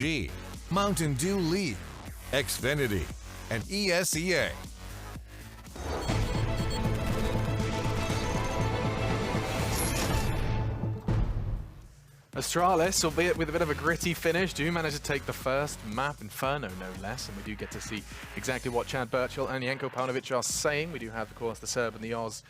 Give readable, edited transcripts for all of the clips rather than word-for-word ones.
G, Mountain Dew Leaf, Xfinity, and ESEA. Astralis, albeit with a bit of a gritty finish, do manage to take the first map, Inferno no less, and we do get to see exactly what Chad Birchall and Jenko Paunovic are saying. We do have, of course, the Serb and the Oz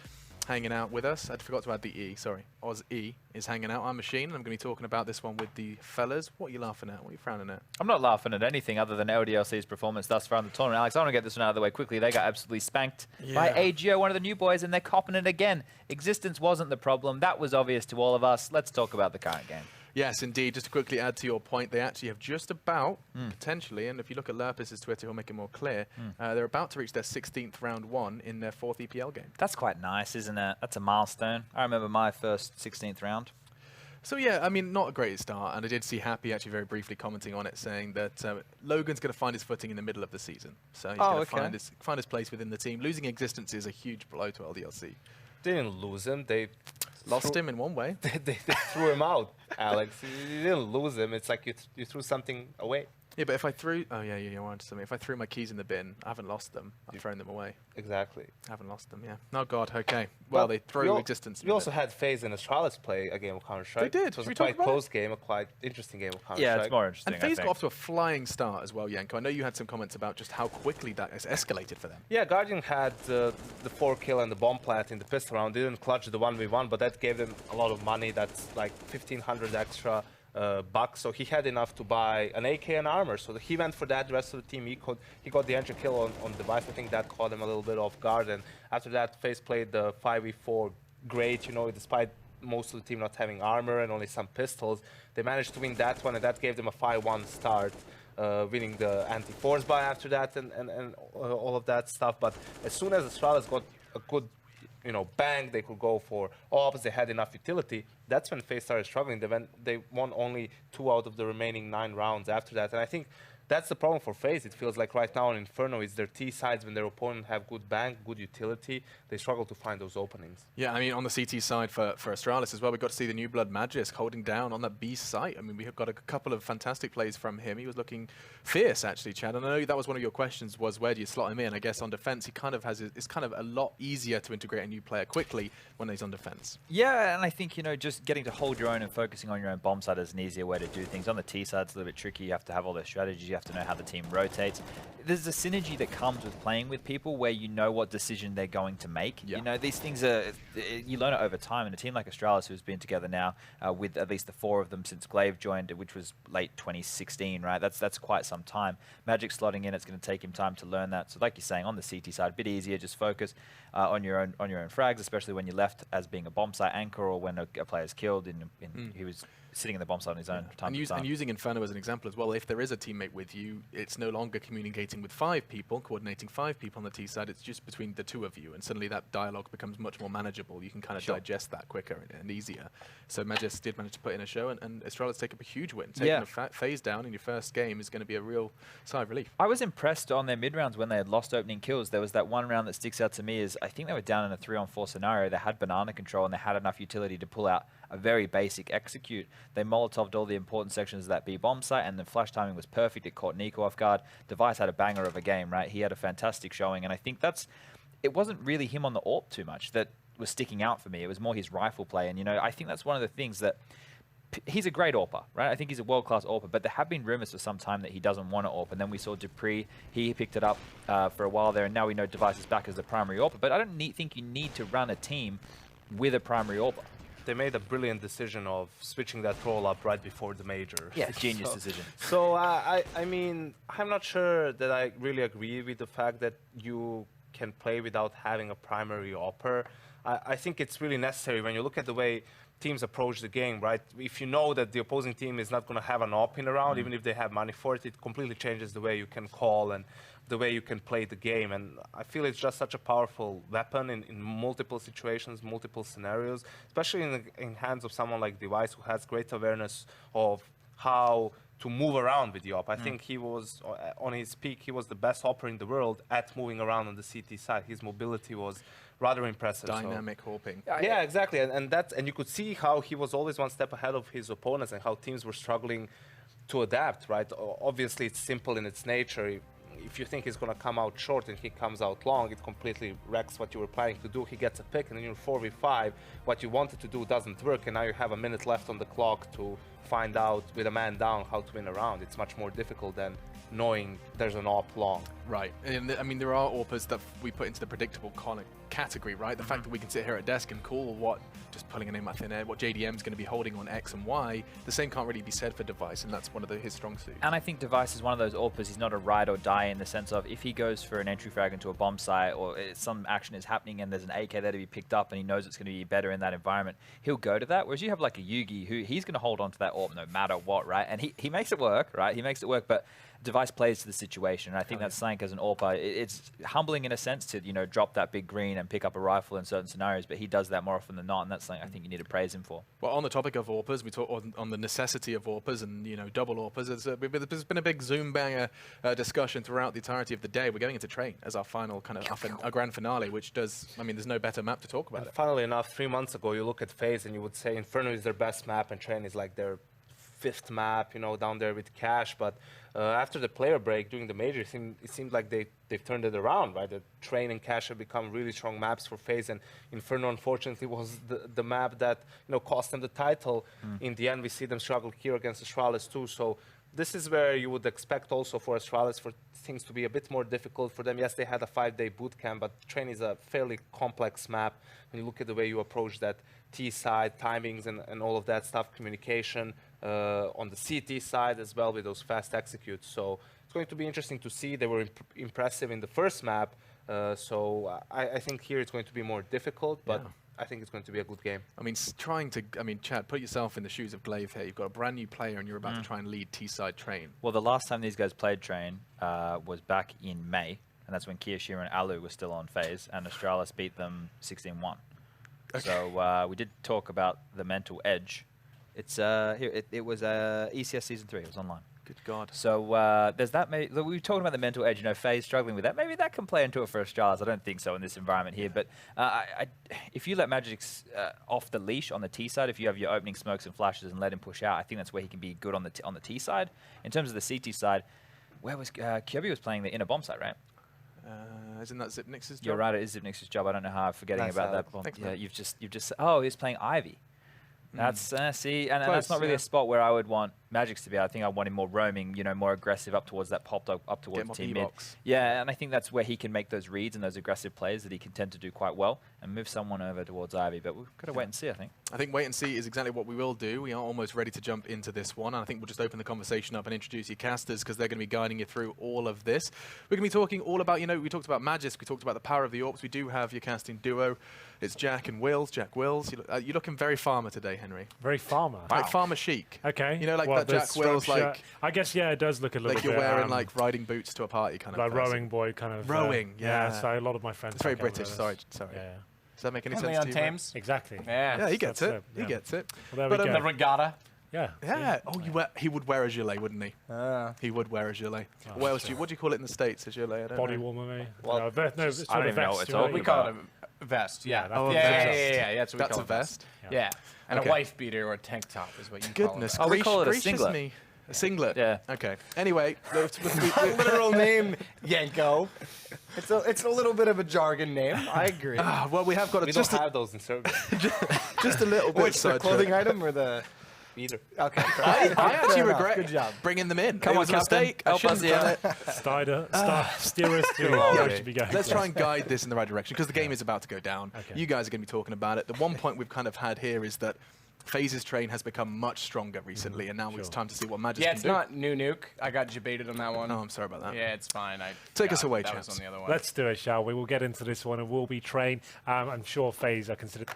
hanging out with us. I forgot to add the E, sorry. Oz E is hanging out. I'm Machine, and I'm going to be talking about this one with the fellas. What are you laughing at? What are you frowning at? I'm not laughing at anything other than LDLC's performance thus far in the tournament. Alex, I want to get this one out of the way quickly. They got absolutely spanked by AGO, one of the new boys, and they're copping it again. Existence wasn't the problem. That was obvious to all of us. Let's talk about the current game. Yes, indeed. Just to quickly add to your point, they actually have just about, potentially, and if you look at Lurpus's Twitter, he'll make it more clear, they're about to reach their 16th round 1 in their 4th EPL game. That's quite nice, isn't it? That's a milestone. I remember my first 16th round. So yeah, I mean, not a great start, and I did see Happy actually very briefly commenting on it, saying that Logan's going to find his footing in the middle of the season. So he's going to find his place within the team. Losing Existence is a huge blow to LDLC. They didn't lose him. They lost him in one way. they threw him out, Alex. You didn't lose him. It's like you threw something away. Yeah, but if I threw... Oh, yeah, you wanted something. If I threw my keys in the bin, I haven't lost them. I've thrown them away. Exactly. I haven't lost them, yeah. Oh, God, okay. Well, they threw Existence. We also had FaZe and Astralis play a game of Counter-Strike. They did. It was a quite close game, a quite interesting game of Counter-Strike. Yeah, it's more interesting, And FaZe got off to a flying start as well, Jenko. I know you had some comments about just how quickly that has escalated for them. Yeah, Guardian had the 4-kill and the bomb plant in the pistol round. They didn't clutch the 1v1, but that gave them a lot of money. That's like 1,500 extra bucks, so he had enough to buy an AK and armor, so he went for that. The rest of the team, he got the entry kill on Device. I think that caught him a little bit off guard, and after that FaZe played the 5v4 great, you know, despite most of the team not having armor and only some pistols. They managed to win that one, and that gave them a 5-1 start, winning the anti-force buy after that and all of that stuff. But as soon as Astralis got a good, you know, bang, they could go for ops, they had enough utility. That's when FaZe started struggling. They won only 2 out of the remaining 9 rounds after that. And I think that's the problem for FaZe. It feels like right now in Inferno, it's their T sides. When their opponent have good bang, good utility, they struggle to find those openings. Yeah, I mean, on the CT side for Astralis as well, we got to see the new blood Magisk holding down on that B site. I mean, we have got a couple of fantastic plays from him. He was looking fierce, actually, Chad. And I know that was one of your questions, was where do you slot him in? I guess on defense, he kind of has it's kind of a lot easier to integrate a new player quickly when he's on defense. Yeah, and I think, you know, just getting to hold your own and focusing on your own bomb side is an easier way to do things. On the T side, it's a little bit tricky. You have to have all their strategies. You have to know how the team rotates. There's a synergy that comes with playing with people where you know what decision they're going to make. Yeah. You know, these things are, you learn it over time. And a team like Astralis, who's been together now with at least the 4 of them since Glaive joined, which was late 2016, right? That's quite some time. Magic slotting in, it's going to take him time to learn that. So like you're saying, on the CT side, a bit easier, just focus on your own frags, especially when you're left as being a bomb site anchor or when a player's killed he was sitting in the bomb site on his own time. And using Inferno as an example as well, if there is a teammate with you, it's no longer communicating with 5 people, coordinating 5 people on the T side, it's just between the 2 of you, and suddenly that dialogue becomes much more manageable. You can kind of digest that quicker and easier. So Magisk did manage to put in a show, and Astralis take up a huge win. Taking a FaZe down in your first game is going to be a real sigh of relief. I was impressed on their mid-rounds when they had lost opening kills. There was that one round that sticks out to me is I think they were down in a 3-on-4 scenario. They had banana control, and they had enough utility to pull out a very basic execute. They Molotoved all the important sections of that B bomb site, and the flash timing was perfect. It caught Nico off guard. Device had a banger of a game, right? He had a fantastic showing, and I think it wasn't really him on the AWP too much that was sticking out for me. It was more his rifle play, and you know, I think that's one of the things that he's a great AWPer, right? I think he's a world-class AWPer, but there have been rumors for some time that he doesn't want to AWP, and then we saw Dupree, he picked it up for a while there, and now we know Device is back as the primary AWPer, but I don't think you need to run a team with a primary AWPer. They made a brilliant decision of switching that role up right before the major. Yeah, genius decision. So, I mean, I'm not sure that I really agree with the fact that you can play without having a primary AWPer. I think it's really necessary when you look at the way teams approach the game, right? If you know that the opposing team is not going to have an AWP in a round, even if they have money for it, it completely changes the way you can call and the way you can play the game. And I feel it's just such a powerful weapon in multiple situations, multiple scenarios, especially in hands of someone like Device, who has great awareness of how to move around with the AWP. I think he was, on his peak, he was the best AWPer in the world at moving around on the CT side. His mobility was rather impressive. Dynamic hopping. Yeah, exactly. And you could see how he was always one step ahead of his opponents and how teams were struggling to adapt, right? Obviously, it's simple in its nature. If you think he's going to come out short and he comes out long, it completely wrecks what you were planning to do. He gets a pick, and then you're 4v5. What you wanted to do doesn't work, and now you have a minute left on the clock to find out with a man down how to win a round. It's much more difficult than knowing there's an AWP long. Right. And I mean, there are AWPers that we put into the predictable category, right? The fact that we can sit here at desk and call what, just pulling a name out thin air, what JDM is going to be holding on X and Y, the same can't really be said for Device, and that's one of his strong suits. And I think Device is one of those AWPers. He's not a ride or die in the sense of if he goes for an entry frag into a bomb site or some action is happening and there's an AK there to be picked up and he knows it's going to be better in that environment, he'll go to that. Whereas you have like a Yugi who he's going to hold on to that AWP no matter what, right? And he makes it work, right? He makes it work, but Device plays to the situation, and I think that's something as an AWPer, it's humbling in a sense to, you know, drop that big green and pick up a rifle in certain scenarios, but he does that more often than not, and that's something I think you need to praise him for. Well, on the topic of AWPers, we talk on the necessity of AWPers and, you know, double AWPers. There's been a big Zoom banger discussion throughout the entirety of the day. We're going into Train as our final kind of our grand finale, which does, I mean, there's no better map to talk about it. Funnily enough, 3 months ago, you look at FaZe and you would say Inferno is their best map and Train is like their 5th map, you know, down there with Cash. But after the player break during the major, it seemed like they've turned it around, right? The Train and Cash have become really strong maps for FaZe, and Inferno, unfortunately, was the map that, you know, cost them the title. In the end, we see them struggle here against Astralis too. So this is where you would expect also for Astralis for things to be a bit more difficult for them. Yes, they had a 5-day boot camp, but Train is a fairly complex map. When you look at the way you approach that T side, timings and all of that stuff, communication, on the CT side as well with those fast executes. So it's going to be interesting to see. They were impressive in the first map. So I think here it's going to be more difficult, but I think it's going to be a good game. I mean, Chad, put yourself in the shoes of Glaive here. You've got a brand new player and you're about to try and lead T-side Train. Well, the last time these guys played Train was back in May, and that's when Kiyashira and Alu were still on FaZe, and Astralis beat them 16-1. Okay. So we did talk about the mental edge. It's here. It was ECS Season 3. It was online. Good God. So there's that. We were talking about the mental edge. You know, FaZe struggling with that. Maybe that can play into it for Astralis. I don't think so in this environment here. But if you let Magic off the leash on the T side, if you have your opening smokes and flashes and let him push out, I think that's where he can be good on the T side. In terms of the CT side, where was Kyobi was playing the inner bomb site, right? Isn't that Zipnix's job? You're right. It is Zipnix's job. I don't know how I'm forgetting about that bomb. Thanks, yeah, you've just. Oh, he's playing Ivy. That's see, and that's not really a spot where I would want Magic's to be. I think I want him more roaming, you know, more aggressive up towards that popped up towards the team mid. Yeah, and I think that's where he can make those reads and those aggressive plays that he can tend to do quite well and move someone over towards Ivy. But we've got to wait and see, I think. I think wait and see is exactly what we will do. We are almost ready to jump into this one, and I think we'll just open the conversation up and introduce your casters because they're going to be guiding you through all of this. We're going to be talking all about, you know, we talked about Magisk, we talked about the power of the AWPs. We do have your casting duo. It's Jack and Wills. Jack Wills. You're looking very farmer today, Henry. Very farmer. Like farmer chic. Okay. You know, like that Jack Wills, like. I guess, yeah, it does look a little bit. Like you're wearing like riding boots to a party kind of. Like rowing boy kind of. Rowing, yeah. So a lot of my friends. It's very British. Sorry. Yeah. Does that make any sense on to you? Thames? Exactly. Yeah. He gets it. He gets it. Well, there we go. The regatta. Yeah. Yeah. Oh, he would wear a gilet, wouldn't he? He would wear a gilet. What else? What do you call it in the States? A gilet? I don't Body know. warmer, maybe. Well, no, it's I don't even know what it's all We call it a vest. Yeah. Yeah. That's what we That's call a vest. Yeah. And a wife beater or a tank top is what you call it. Goodness. Oh, we call it a singlet. Me. A singlet. Yeah. Okay. Anyway, Literal name, Yanko. It's a little bit of a jargon name. I agree. Well, we have got We don't have those in Serbia. just a little bit. Which, the clothing item or the... Either. Okay. I actually regret Good job. bringing them in. Come It on, was a Captain. mistake. I Help us, shouldn't have done it. Steer us through where we should be going. Let's try and guide this in the right direction because the game is about to go down. Okay. You guys are going to be talking about it. The one point we've kind of had here is that FaZe's Train has become much stronger recently, and now it's time to see what Magic Yeah, can it's do. not new nuke. I got debated on that one. No, I'm sorry about that. Yeah, it's fine. Take us away, that chaps. was on the other one. Let's do it, shall we? We'll get into this one, and we'll be Train. I'm sure FaZe are considered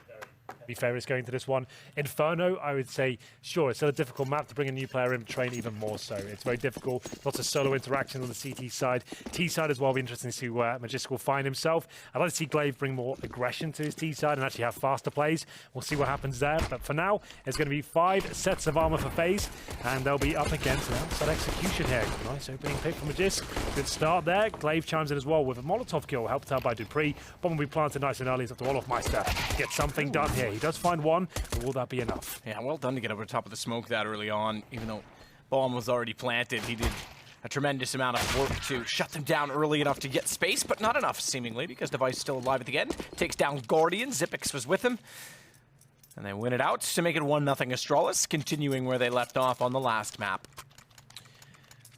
heavy favourites going to this one. Inferno, I would say, sure, it's still a difficult map to bring a new player in, but Train even more so. It's very difficult. Lots of solo interaction on the CT side. T side as well, will be interesting to see where Magisk will find himself. I'd like to see Glaive bring more aggression to his T side and actually have faster plays. We'll see what happens there. But for now, it's going to be 5 sets of armor for FaZe, and they'll be up against an outside execution here. Nice opening pick from Magisk. Good start there. Glaive chimes in as well with a Molotov kill, helped out by Dupree. Bomb will be planted nice and early. It's up to Olofmeister. Get something done here. He does find one, but will that be enough? Yeah, well done to get over the top of the smoke that early on, even though bomb was already planted. He did a tremendous amount of work to shut them down early enough to get space, but not enough, seemingly, because Device still alive at the end. Takes down Guardian. Xyp9x was with him. And they win it out to make it 1-0 Astralis, continuing where they left off on the last map.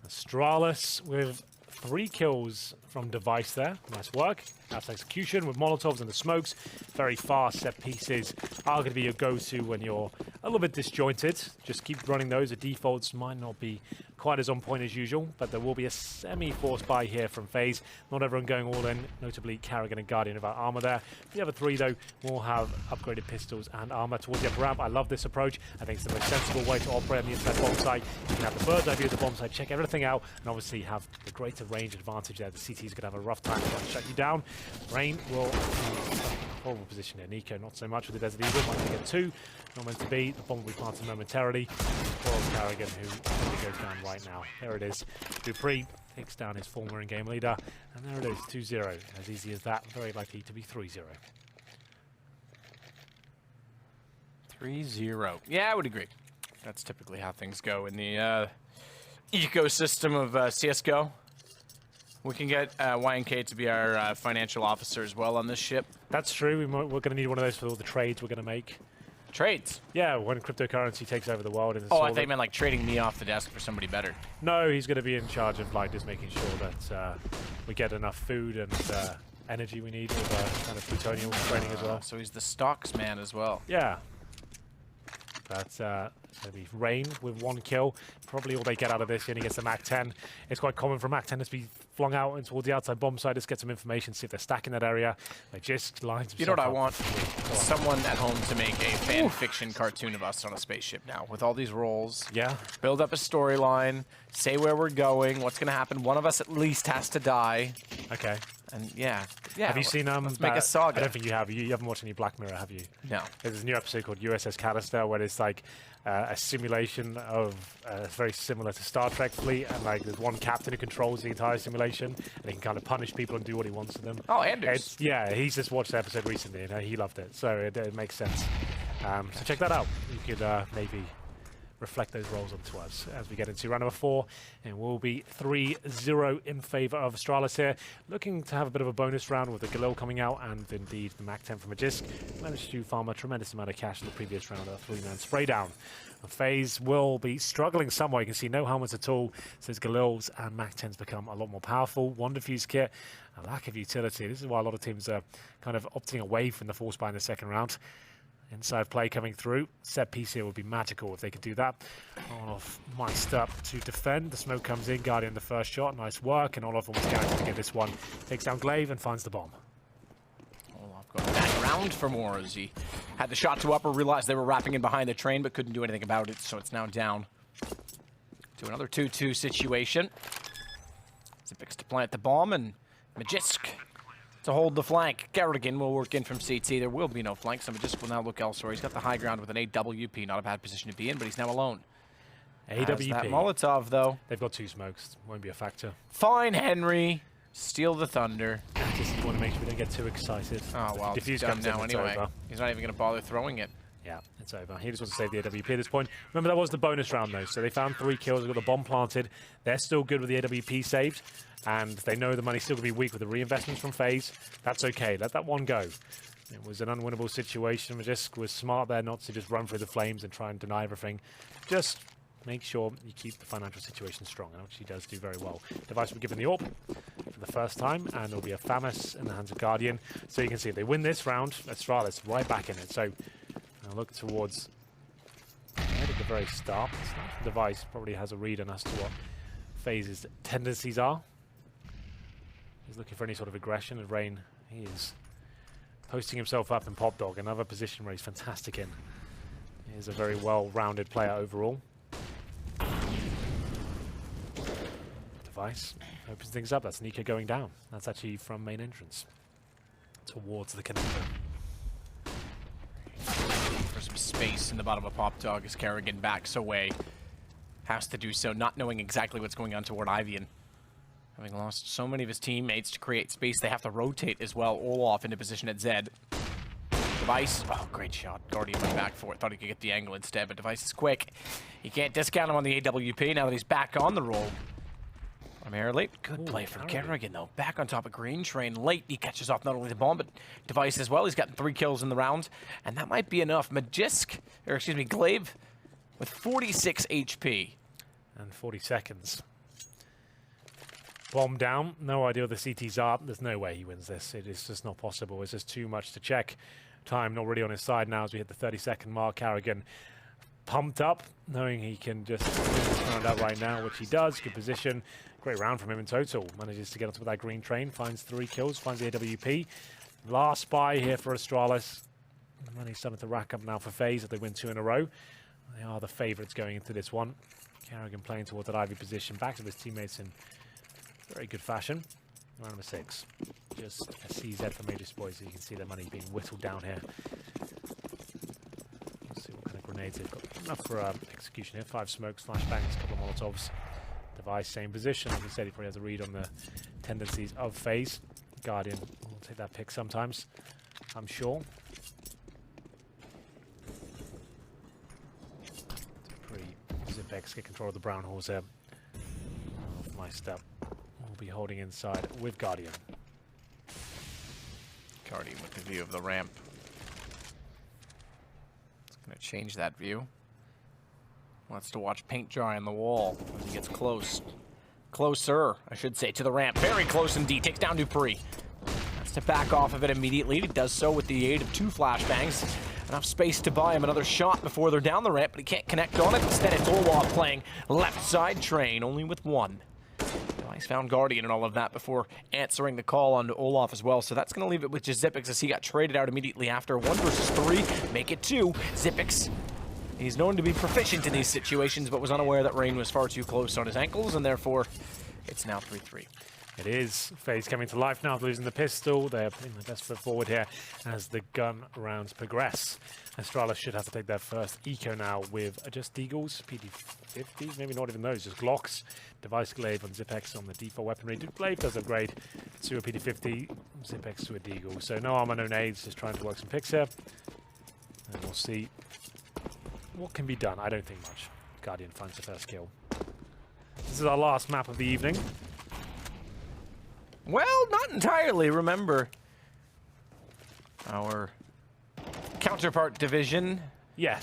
Astralis with 3 kills from Device there. Nice work. That's execution with Molotovs and the smokes. Very fast set pieces are going to be your go-to when you're a little bit disjointed. Just keep running those. The defaults might not be quite as on point as usual, but there will be a semi-forced buy here from FaZe. Not everyone going all in, notably Karrigan and Guardian without armor there. The other 3, though, will have upgraded pistols and armor towards the upper ramp. I love this approach. I think it's the most sensible way to operate on the inside bomb site. You can have the bird's eye view of the bomb site, check everything out, and obviously have the greater range advantage there. The CT is going to have a rough time trying to shut you down. Rain will horrible position here. Nico, not so much with the Desert Eagle. Might get 2. Not meant to be. The bomb will be planted momentarily. Poor Karrigan, who probably goes down right now. There it is. dupreeh takes down his former in-game leader. And there it is, 2-0. As easy as that. Very likely to be 3-0. 3-0. Yeah, I would agree. That's typically how things go in the ecosystem of CSGO. We can get YNK to be our financial officer as well on this ship. That's true. We're going to need one of those for all the trades we're going to make. Trades? Yeah, when cryptocurrency takes over the world. Oh, I thought you meant like trading me off the desk for somebody better. No, he's going to be in charge of like just making sure that we get enough food and energy we need with kind of plutonium training as well. So he's the stocks man as well. Yeah. That's maybe Rain with 1 kill. Probably all they get out of this. He only gets the MAC-10. It's quite common for MAC-10 to be flung out and towards the outside bomb side. Let's get some information, see if they're stacking that area. They just lines. You know what I want? Someone at home to make a fan fiction cartoon of us on a spaceship now with all these roles. Yeah. Build up a storyline. Say where we're going. What's going to happen? One of us at least has to die. Okay. And yeah. Have you seen let's make a saga. I don't think you have. You haven't watched any Black Mirror, have you? No. There's a new episode called USS Callister where it's like a simulation of very similar to Star Trek fleet, and like there's one captain who controls the entire simulation, and he can kind of punish people and do what he wants to them. Oh, Anders. Yeah, he's just watched the episode recently, and he loved it, so it makes sense. So check that out. You could maybe reflect those roles onto us as we get into round number 4, and we'll be 3-0 in favor of Astralis here. Looking to have a bit of a bonus round with the Galil coming out, and indeed the MAC-10 from Magisk. Managed to farm a tremendous amount of cash in the previous round, a 3-man spray down. FaZe will be struggling somewhat. You can see no helmets at all, so his Galils and MAC-10s become a lot more powerful. One defuse kit, a lack of utility. This is why a lot of teams are kind of opting away from the force buy in the second round. Inside play coming through. Set piece here would be magical if they could do that. Olof mic'd up to defend. The smoke comes in. Guardian the first shot. Nice work. And Olof almost guaranteed to get this one. Takes down Glaive and finds the bomb. Olof going back around for more as he had the shot to upper, realized they were wrapping in behind the train, but couldn't do anything about it, so it's now down to another 2-2 situation. Xyp9x to plant the bomb, and Magisk to hold the flank. Karrigan will work in from CT. There will be no flank, so Magisk will now look elsewhere. He's got the high ground with an AWP. Not a bad position to be in, but he's now alone. AWP. That Molotov, though. They've got 2 smokes. Won't be a factor. Fine, Henry. Steal the thunder. Just want to make sure we don't get too excited. Oh, well, it's done now anyway. He's not even going to bother throwing it. Yeah, it's over. He just wants to save the AWP at this point. Remember, that was the bonus round, though, so they found 3 kills. They got the bomb planted. They're still good with the AWP saved, and they know the money's still going to be weak with the reinvestments from FaZe. That's okay. Let that one go. It was an unwinnable situation. Magisk was smart there not to just run through the flames and try and deny everything. Just make sure you keep the financial situation strong, and which he does do very well. Device will be given the AWP for the first time, and there'll be a FAMAS in the hands of Guardian. So you can see if they win this round, Astralis right back in it. So I'll look towards right at the very start. Device probably has a read on as to what FaZe's tendencies are. He's looking for any sort of aggression, and Rain, he is posting himself up in Pop Dog, another position where he's fantastic in. He's a very well-rounded player overall. Device opens things up. That's Nico going down. That's actually from main entrance towards the connector. For some space in the bottom of Pop Dog as Karrigan backs away. Has to do so, not knowing exactly what's going on toward Ivian. Having lost so many of his teammates to create space, they have to rotate as well. Olof into position at Zed. Device. Oh, great shot. Guardian went back for it. Thought he could get the angle instead, but Device is quick. He can't discount him on the AWP now that he's back on the roll. Primarily, good play from Kerrigan, though. Back on top of Green Train late. He catches off not only the bomb, but Device as well. He's gotten 3 kills in the round, and that might be enough. Glaive with 46 HP. And 40 seconds. Bomb down. No idea the CT's up. There's no way he wins this. It is just not possible. It's just too much to check. Time not really on his side now as we hit the 30-second mark. Kerrigan pumped up, knowing he can just round out right now, which he does. Good position. Great round from him in total. Manages to get onto that Green Train. Finds 3 kills. Finds the AWP. Last buy here for Astralis. Money's starting to rack up now for FaZe if they win 2 in a row. They are the favourites going into this one. Kerrigan playing towards that Ivy position. Back to his teammates in very good fashion. Round number 6. Just a CZ for Major Boys, so you can see their money being whittled down here. Let's see what kind of grenades they've got. Enough for execution here. 5 smokes, flashbangs, a couple of Molotovs. Device, same position. Like I said, he probably has a read on the tendencies of FaZe. Guardian will take that pick sometimes, I'm sure. Zipex get control of the brown horse here. Off my step. We'll be holding inside with Guardian. Guardian with the view of the ramp. It's going to change that view. Wants to watch paint dry on the wall as he gets close. Closer, I should say, to the ramp. Very close indeed. Takes down Dupree. Has to back off of it immediately. He does so with the aid of 2 flashbangs. Enough space to buy him another shot before they're down the ramp, but he can't connect on it. Instead, it's Olaf playing left side Train, only with 1. Device found Guardian and all of that before answering the call on Olaf as well. So that's going to leave it with just Zipex as he got traded out immediately after. 1 versus 3, make it 2. Zipex, he's known to be proficient in these situations, but was unaware that Rain was far too close on his ankles, and therefore it's now 3-3. It is. FaZe coming to life now, losing the pistol. They're putting their best foot forward here as the gun rounds progress. Astralis should have to take their first eco now with just Deagles, PD50, maybe not even those, just Glocks. Device Glaive on Zipex on the default weaponry. Glaive does upgrade to a PD50, Zipex to a Deagle. So no armor, no nades, just trying to work some picks here. And we'll see what can be done. I don't think much. Guardian finds the first kill. This is our last map of the evening. Well, not entirely. Remember, our counterpart division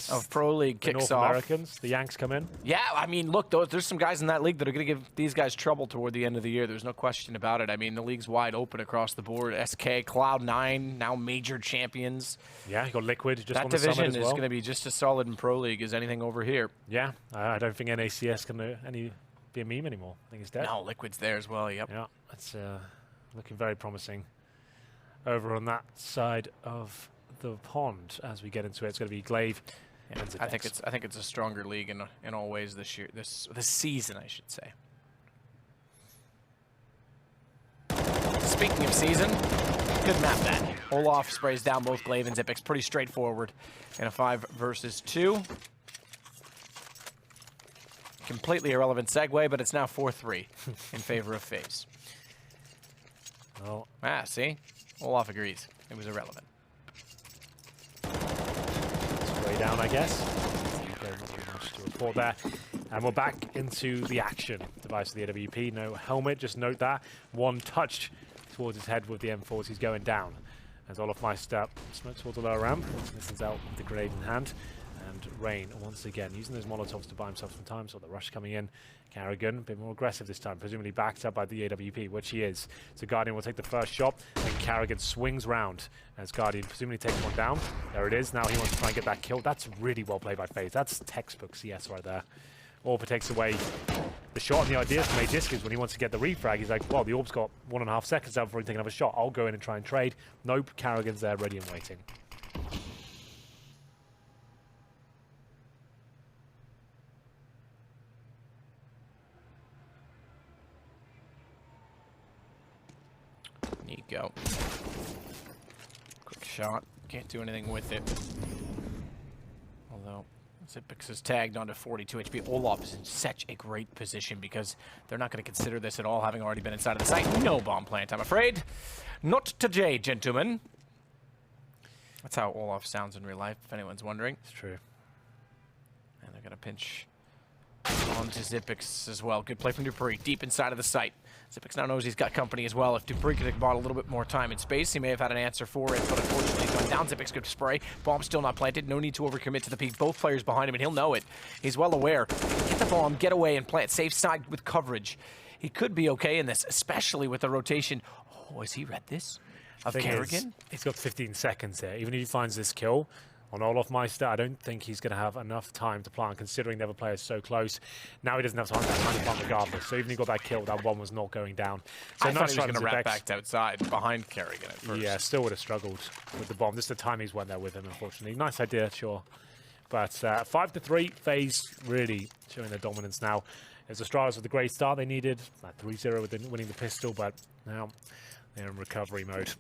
of Pro League kicks the North off. Americans, the Yanks come in. Yeah, I mean, look, there's some guys in that league that are going to give these guys trouble toward the end of the year. There's no question about it. I mean, the league's wide open across the board. SK, Cloud9, now major champions. Yeah, you got Liquid just that on the summit as well. That division is going to be just as solid in Pro League as anything over here. Yeah, I don't think NACS can be a meme anymore. I think it's dead. No, Liquid's there as well, yep. Yeah, it's looking very promising over on that side of the pond as we get into it. It's going to be Glaive. Yeah, I think it's a stronger league in all ways this year, this season, I should say. Speaking of season, good map that. Olaf sprays down both Glaive and Zipex, pretty straightforward in a 5 versus 2. Completely irrelevant segue, but it's now 4-3 in favor of FaZe. Well, see? Olaf agrees. It was irrelevant. it's way down, I guess. Very much to report there. And we're back into the action. Device of the AWP, no helmet, just note that. 1 touch towards his head with the M4s, he's going down. As Olaf Meister smokes towards the lower ramp, listens out with the grenade in hand. And Rain, once again, using those Molotovs to buy himself some time. So the rush coming in. Kerrigan, a bit more aggressive this time, presumably backed up by the AWP, which he is. So Guardian will take the first shot, and Kerrigan swings round as Guardian presumably takes 1 down. There it is. Now he wants to try and get that kill. That's really well played by FaZe. That's textbook CS right there. Orb takes away the shot, and the idea for Majisc is when he wants to get the refrag, he's like, well, the Orb's got 1.5 seconds out before he can take another shot. I'll go in and try and trade. Nope, Kerrigan's there ready and waiting. Go. Quick shot. Can't do anything with it. Although Zipex is tagged onto 42 HP. Olaf is in such a great position because they're not going to consider this at all, having already been inside of the site. No bomb plant, I'm afraid. Not today, gentlemen. That's how Olaf sounds in real life, if anyone's wondering. It's true. And they're going to pinch onto Xyp9x as well. Good play from Dupree, deep inside of the site. Xyp9x now knows he's got company as well. If Dupree could have bought a little bit more time and space, he may have had an answer for it, but unfortunately he's gone down. Xyp9x good spray. Bomb still not planted. No need to overcommit to the peak. Both players behind him, and he'll know it. He's well aware. Get the bomb, get away, and plant. Safe side with coverage. He could be okay in this, especially with the rotation. Oh, has he read this? Of Kerrigan? He's got 15 seconds here. Even if he finds this kill on Olaf Meister, I don't think he's going to have enough time to plant, considering the other player is so close. Now he doesn't have time to plant regardless. So even if he got that kill, that one was not going down. So I thought he was going to wrap wrap back to outside behind Kerrigan at first. Yeah, still would have struggled with the bomb. Just the timings weren't there with him, unfortunately. Nice idea, sure. But 5-3, FaZe really showing their dominance now. It was Astralis with the great start they needed. 3-0 with winning the pistol, but now they're in recovery mode.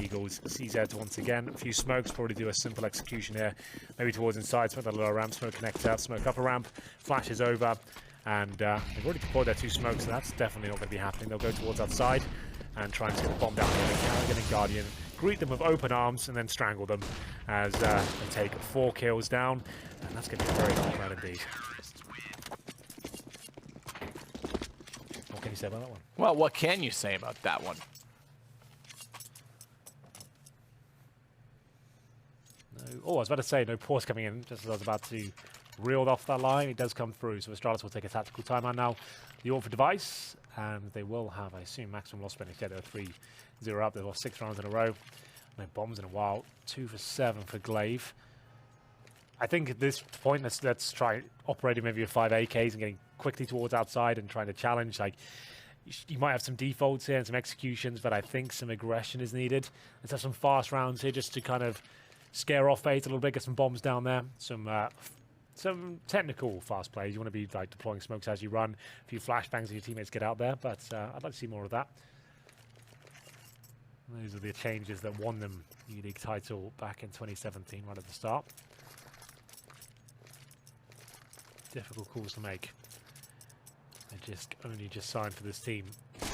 Eagles, CZ once again. A few smokes, probably do a simple execution here. Maybe towards inside, smoke that lower ramp, smoke connector, smoke upper ramp, flashes over. And they've already deployed their 2 smokes, so that's definitely not going to be happening. They'll go towards outside and try and get the bomb down here. Kerrigan and Guardian greet them with open arms and then strangle them as they take 4 kills down. And that's going to be a very long round indeed. What can you say about that one? Well, what can you say about that one? No. Oh, I was about to say, no pause coming in, just as I was about to reel off that line. It does come through, so Astralis will take a tactical timeout now. The order for device, and they will have, I assume, maximum loss benefit. Yeah, they're 3-0 up. They've lost 6 rounds in a row. No bombs in a while. 2 for 7 for Glaive. I think at this point, let's try operating maybe with 5 AKs and getting quickly towards outside and trying to challenge. Like, you might have some defaults here and some executions, but I think some aggression is needed. Let's have some fast rounds here just to kind of scare off FaZe a little bit, get some bombs down there, some technical fast plays. You want to be like deploying smokes as you run, a few flashbangs as your teammates get out there, but I'd like to see more of that. Those are the changes that won them the E-League title back in 2017, right at the start. Difficult calls to make. They only just signed for this team. As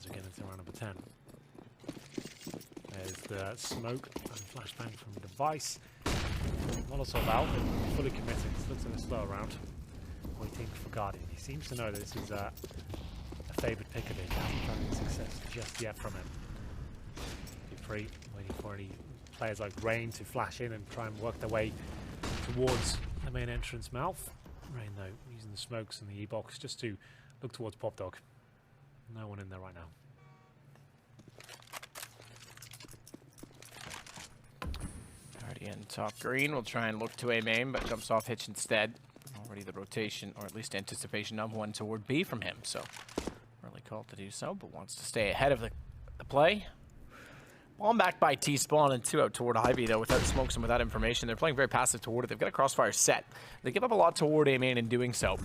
we get into round number 10. There's the smoke and flashbang from the device. Molotov out, but fully committed. Looks like a slow round. Waiting for Guardian. He seems to know that this is a favoured pick of it. He hasn't found any success just yet from him. Dupree waiting for any players like Rain to flash in and try and work their way towards the main entrance mouth. Rain, though, using the smokes and the E-box just to look towards Pop Dog. No one in there right now. Guardian top green will try and look to A main, but jumps off Hitch instead. Already the rotation, or at least anticipation of one toward B from him, so really called to do so, but wants to stay ahead of the play. Bomb back by T-Spawn and 2 out toward Ivy, though, without smokes and without information. They're playing very passive toward it. They've got a crossfire set. They give up a lot toward A main in doing so.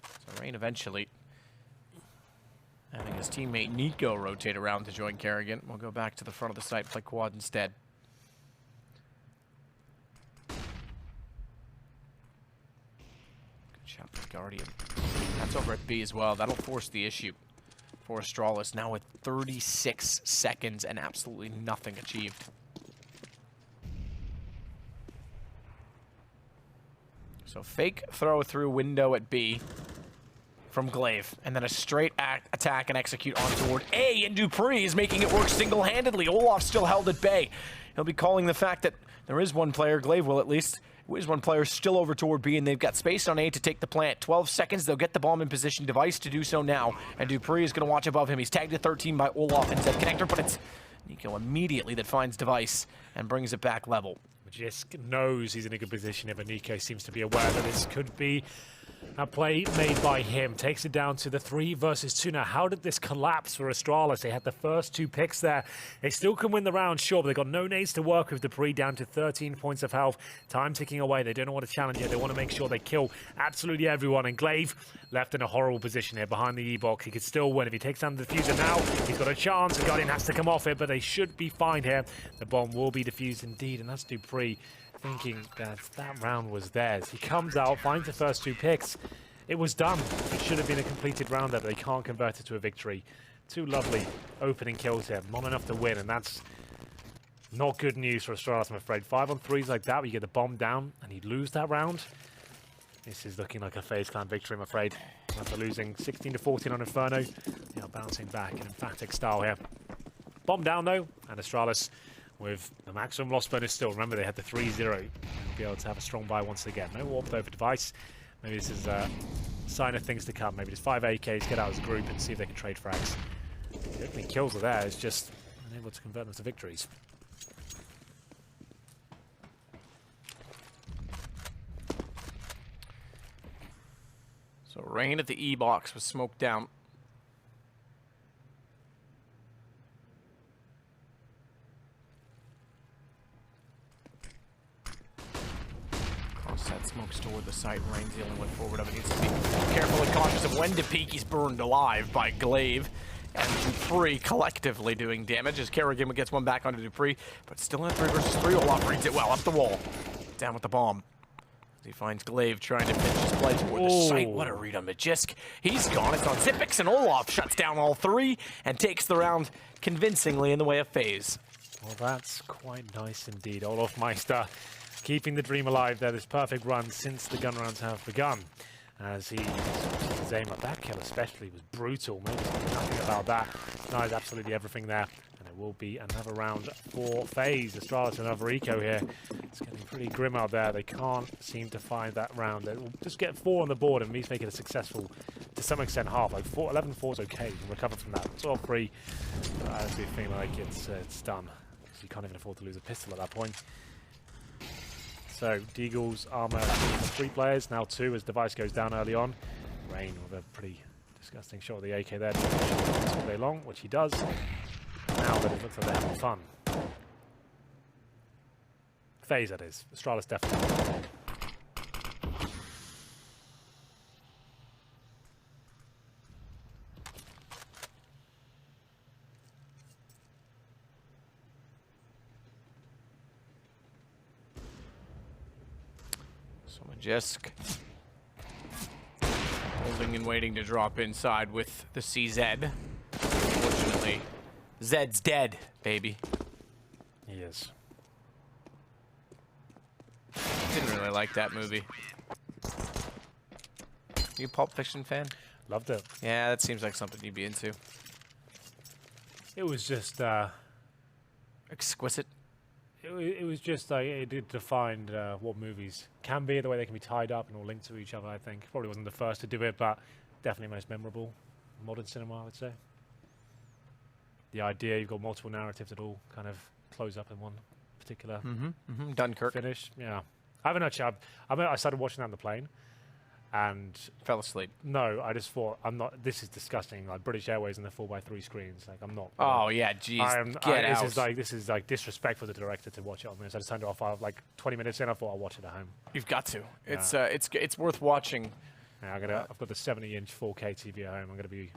So Rain eventually having his teammate Nico rotate around to join Kerrigan. We'll go back to the front of the site, play quad instead. Good shot for Guardian. That's over at B as well. That'll force the issue for Astralis, now with 36 seconds and absolutely nothing achieved. So fake throw through window at B from Glaive, and then a straight attack and execute on toward A, and Dupree is making it work single-handedly. Olaf still held at bay. He'll be calling the fact that there is one player, Glaive will at least, is one player still over toward B, and they've got space on A to take the plant. 12 seconds, they'll get the bomb in position. Device to do so now, and Dupree is going to watch above him. He's tagged at 13 by Olaf and said connector, but it's Nico immediately that finds Device and brings it back level. Jisk knows he's in a good position here, but Nico seems to be aware that this could be a play made by him. Takes it down to the 3 versus 2. Now, how did this collapse for Astralis? They had the first 2 picks there. They still can win the round, sure, but they've got no nades to work with. Dupree down to 13 points of health. Time ticking away. They don't know what to challenge it. They want to make sure they kill absolutely everyone. And Glaive left in a horrible position here behind the E-box. He could still win. If he takes down the diffuser now, he's got a chance. The Guardian has to come off it, but they should be fine here. The bomb will be defused indeed, and that's Dupree thinking that that round was theirs. He comes out, finds the first 2 picks. It was done. It should have been a completed round there, but they can't convert it to a victory. two lovely opening kills here. Not enough to win, and that's not good news for Astralis, I'm afraid. 5 on 3s like that, where you get the bomb down, and you lose that round. This is looking like a FaZe Clan victory, I'm afraid. After losing 16-14 on Inferno, they are bouncing back in emphatic style here. Bomb down, though, and Astralis with the maximum loss bonus still. Remember, they had the 3-0 and be able to have a strong buy once again. No warp over device. Maybe this is a sign of things to come. Maybe just 5 AKs, get out as a group and see if they can trade frags. The opening kills are there. It's just unable to convert them to victories. So Rain at the E box was smoked down. Cross that smokes toward the site. Rain's the only one forward of it. Needs to be careful and cautious of when to peek. He's burned alive by Glaive and Dupree collectively doing damage as Kerrigan gets one back onto Dupree, but still in a 3 versus 3. Olaf reads it well up the wall. Down with the bomb. He finds Glaive trying to finish his play toward the site. What a read on Magisk. He's gone. It's on Zipix, and Olaf shuts down all 3 and takes the round convincingly in the way of FaZe. Well, that's quite nice indeed. Olaf Meister keeping the dream alive there. This perfect run since the gun rounds have begun. As he his aim at that kill especially was brutal. Maybe nothing about that. Denies absolutely everything there. And it will be another round for FaZe. Astralis another eco here. It's getting pretty grim out there. They can't seem to find that round. They will just get 4 on the board and at least make it a successful, to some extent, half. Like 11-4 is okay. You can recover from that. 12-3, I actually feel like it's done. So you can't even afford to lose a pistol at that point. So, Deagle's armor 3 players, now 2 as Device goes down early on. Rain with a pretty disgusting shot of the AK there all day long, which he does. Now that it looks like they're having fun. FaZe, that is. Astralis definitely. So Magisk holding and waiting to drop inside with the CZ. Unfortunately, Zed's dead, baby. He is. Didn't really like that movie. You a Pulp Fiction fan? Loved it. Yeah, that seems like something you'd be into. It was just... Exquisite. It was just like it defined what movies can be, the way they can be tied up and all linked to each other. I think probably wasn't the first to do it, but definitely most memorable in modern cinema, I would say. The idea you've got multiple narratives that all kind of close up in one particular Dunkirk. finish. Yeah, I haven't actually. I started watching that on the plane, and Fell asleep. no, I just thought I'm not. This is disgusting. Like British Airways and the 4x3 screens. Like I'm not. Oh yeah, jeez. Get out. This is like disrespectful to the director to watch it on this. I just turned it off. Like 20 minutes in, I thought I'll watch it at home. You've got to. It's worth watching. Yeah, I've got the 70-inch 4K TV at home. I'm gonna be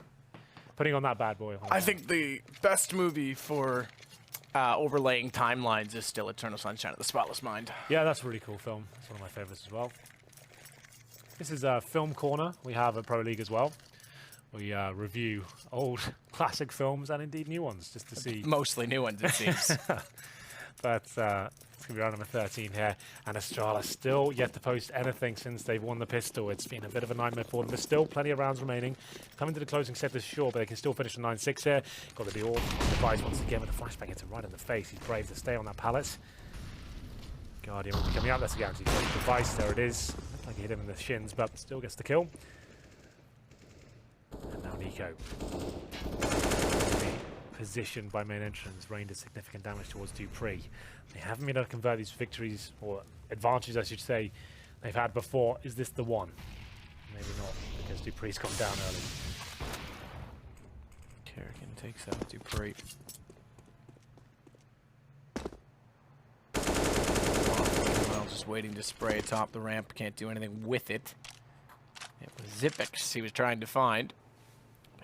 putting on that bad boy. I think the best movie for overlaying timelines is still Eternal Sunshine of the Spotless Mind. Yeah, that's a really cool film. It's one of my favorites as well. This is a film corner. We have a Pro League as well. We review old classic films and indeed new ones just to see. Mostly new ones, it seems. But it's going to be round number 13 here. And Astralis still yet to post anything since they've won the pistol. It's been a bit of a nightmare for them. There's still plenty of rounds remaining. Coming to the closing set is short, but they can still finish with 9-6 here. Got the all Device once again with a flashbang. It's right in the face. He's brave to stay on that pallet. Guardian will be coming out. That's a guaranteed Device. There it is. Looked like he hit him in the shins, but still gets the kill. And now Nico. Positioned by main entrance, Rain did significant damage towards Dupree. They haven't been able to convert these victories, or advantages I should say, they've had before. Is this the one? Maybe not, because Dupree's gone down early. Kerrigan takes out Dupree. Well, just waiting to spray atop the ramp. Can't do anything with it. It was Zipix he was trying to find.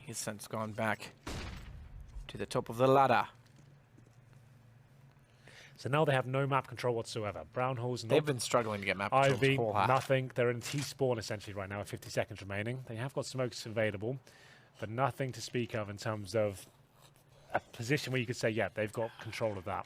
He's since gone back to the top of the ladder. So now they have no map control whatsoever. Brown holes. They've been struggling to get map control this whole half. Nothing. They're in T-spawn essentially right now with 50 seconds remaining. They have got smokes available. but nothing to speak of in terms of a position where you could say, yeah, they've got control of that.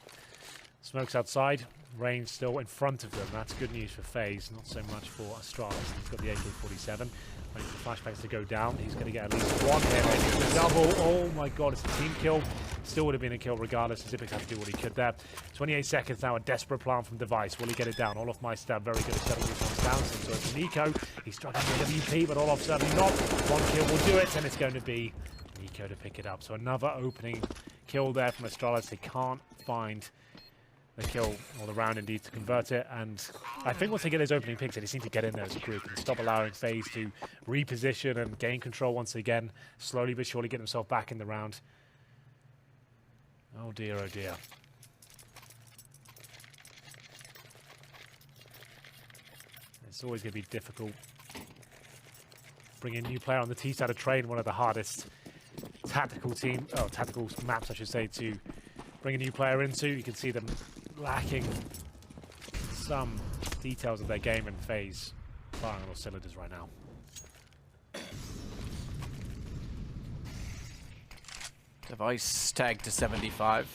Smoke's outside, Rain still in front of them. That's good news for FaZe, not so much for Astralis. He's got the AK-47, waiting for flashbacks to go down. He's going to get at least one hit. It's a double. Oh my god, it's a team kill. Still would have been a kill regardless. Zippix had to do what he could there. 28 seconds now, a desperate plan from Device. Will he get it down? Olaf Meister very good at shutting these ones down. So it's Nico. He's struggling with AWP, but Olaf certainly not. One kill will do it, and it's going to be Nico to pick it up. So another opening kill there from Astralis. They can't find the kill or the round indeed to convert it, and I think once they get those opening picks, they just need to get in there as a group and stop allowing FaZe to reposition and gain control once again. Slowly but surely get themselves back in the round. Oh dear, oh dear. It's always going to be difficult. Bringing a new player on the T side of train, one of the hardest tactical maps, I should say, to bring a new player into. You can see them lacking some details of their game, and FaZe firing on all cylinders right now. Device tagged to 75.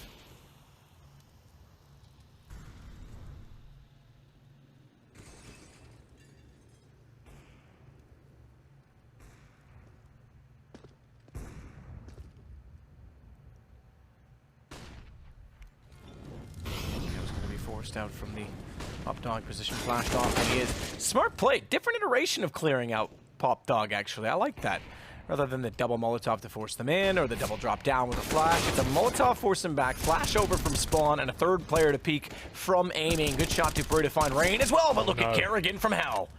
Forced out from the Pop Dog position, flashed off, and he is. Smart play, different iteration of clearing out Pop Dog, actually. I like that. Rather than the double Molotov to force them in, or the double drop down with a flash, it's a Molotov force them back, flash over from spawn, and a third player to peek from aiming. Good shot to Bru to find Rain as well, but look at Kerrigan from hell.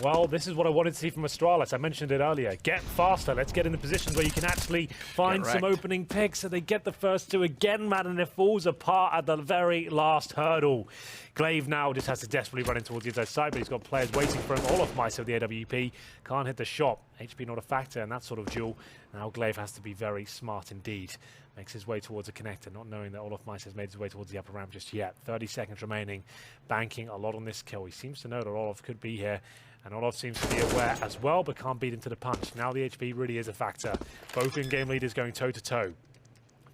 Well, this is what I wanted to see from Astralis. I mentioned it earlier. Get faster. Let's get in the positions where you can actually find some opening picks. So they get the first two again, man, and it falls apart at the very last hurdle. Glaive now just has to desperately run in towards the inside side, but he's got players waiting for him. Olaf Meister of the AWP can't hit the shot. HP not a factor in that sort of duel. Now Glaive has to be very smart indeed. Makes his way towards a connector, not knowing that Olaf Meister has made his way towards the upper ramp just yet. 30 seconds remaining, banking a lot on this kill. He seems to know that Olaf could be here, and Olaf seems to be aware as well, but can't beat him to the punch. Now the HP really is a factor. Both in-game leaders going toe-to-toe.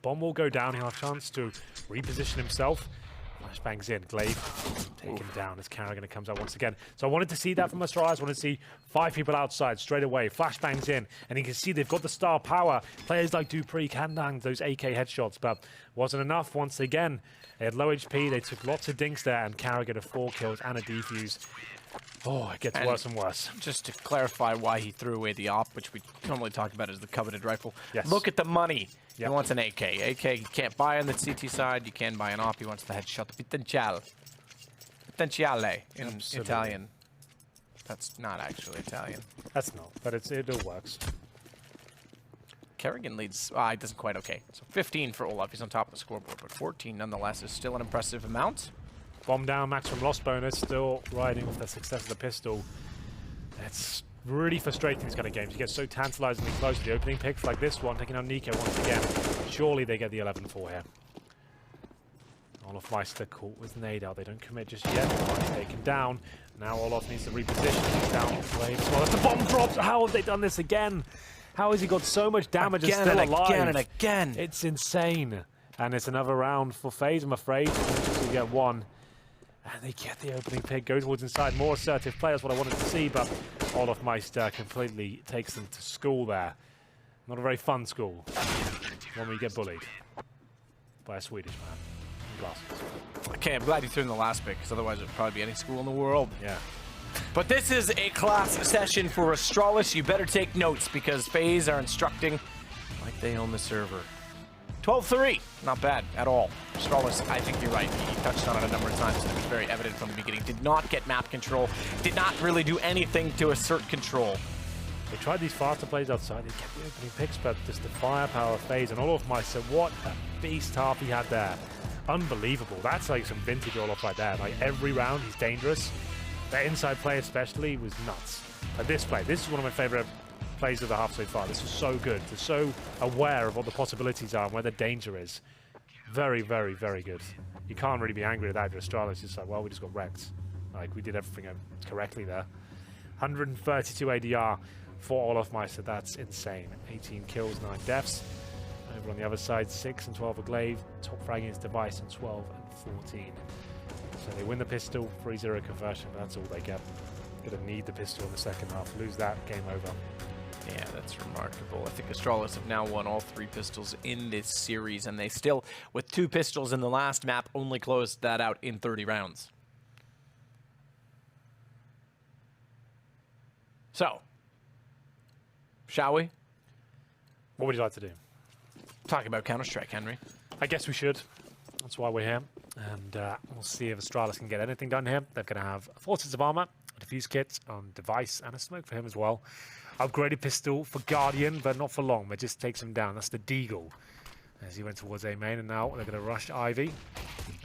Bomb will go down. He'll have a chance to reposition himself. Flashbangs in. Glaive taken down as Kerrigan comes out once again. So I wanted to see that from Astralis. I wanted to see 5 people outside straight away. Flashbangs in. And you can see they've got the star power. Players like Dupree can land those AK headshots, but wasn't enough once again. They had low HP. They took lots of dinks there, and Kerrigan had 4 kills and a defuse. Oh, it gets worse and worse. Just to clarify why he threw away the AWP, which we normally talk about as the coveted rifle. Yes. Look at the money. Yep. He wants an AK. AK you can't buy on the CT side. You can buy an AWP. He wants the headshot. Potentiale. Potentiale in Italian. That's not actually Italian. That's not, but it all works. Kerrigan leads. It doesn't quite okay. So 15 for Olaf. He's on top of the scoreboard, but 14 nonetheless is still an impressive amount. Bomb down, maximum loss bonus, still riding off the success of the pistol. It's really frustrating these kind of games. You get so tantalizingly close to the opening picks like this one, taking out Nico once again. Surely they get the 11-4 here. Olaf Meister caught with nade out. They don't commit just yet. Taken down. Now Olaf needs to reposition. He's down Glaive as well. As the bomb drops. How have they done this again? How has he got so much damage and still alive? Again and again. It's insane. And it's another round for FaZe, I'm afraid. We get one. And they get the opening pick, go towards inside. More assertive players, what I wanted to see, but Olaf Meister completely takes them to school there. Not a very fun school. When we get bullied by a Swedish man in glasses. Okay, I'm glad you threw in the last pick, because otherwise it would probably be any school in the world. Yeah. But this is a class session for Astralis. You better take notes, because FaZe are instructing like they own the server. 12-3, not bad at all. Astralis, I think you're right. He touched on it a number of times, and it was very evident from the beginning. Did not get map control, did not really do anything to assert control. They tried these faster plays outside. They kept the opening picks, but just the firepower of FaZe and Olaf Meister. What a beast half he had there. Unbelievable. That's like some vintage Olaf right there. Like every round, he's dangerous. That inside play especially was nuts. But this play, this is one of my favorite plays of the half so far. This is so good. They're so aware of what the possibilities are and where the danger is. Very, very, very good. You can't really be angry at that if you're Astralis. It's like, well, we just got wrecked. Like, we did everything correctly there. 132 ADR for Olofmeister. That's insane. 18 kills, 9 deaths. Over on the other side, 6 and 12 are Glaive. Top fragging is Device on 12 and 14. So they win the pistol, 3-0 conversion, but that's all they get. Gonna need the pistol in the second half. Lose that, game over. Yeah, that's remarkable. I think Astralis have now won all 3 pistols in this series, and they still, with 2 pistols in the last map, only closed that out in 30 rounds. So, shall we? What would you like to do? Talk about Counter-Strike, Henry. I guess we should. That's why we're here. And we'll see if Astralis can get anything done here. They're going to have 4 sets of armor, a defuse kit on Device, and a smoke for him as well. Upgraded pistol for Guardian, but not for long. It just takes him down. That's the Deagle. As he went towards A main, and now they're going to rush Ivy.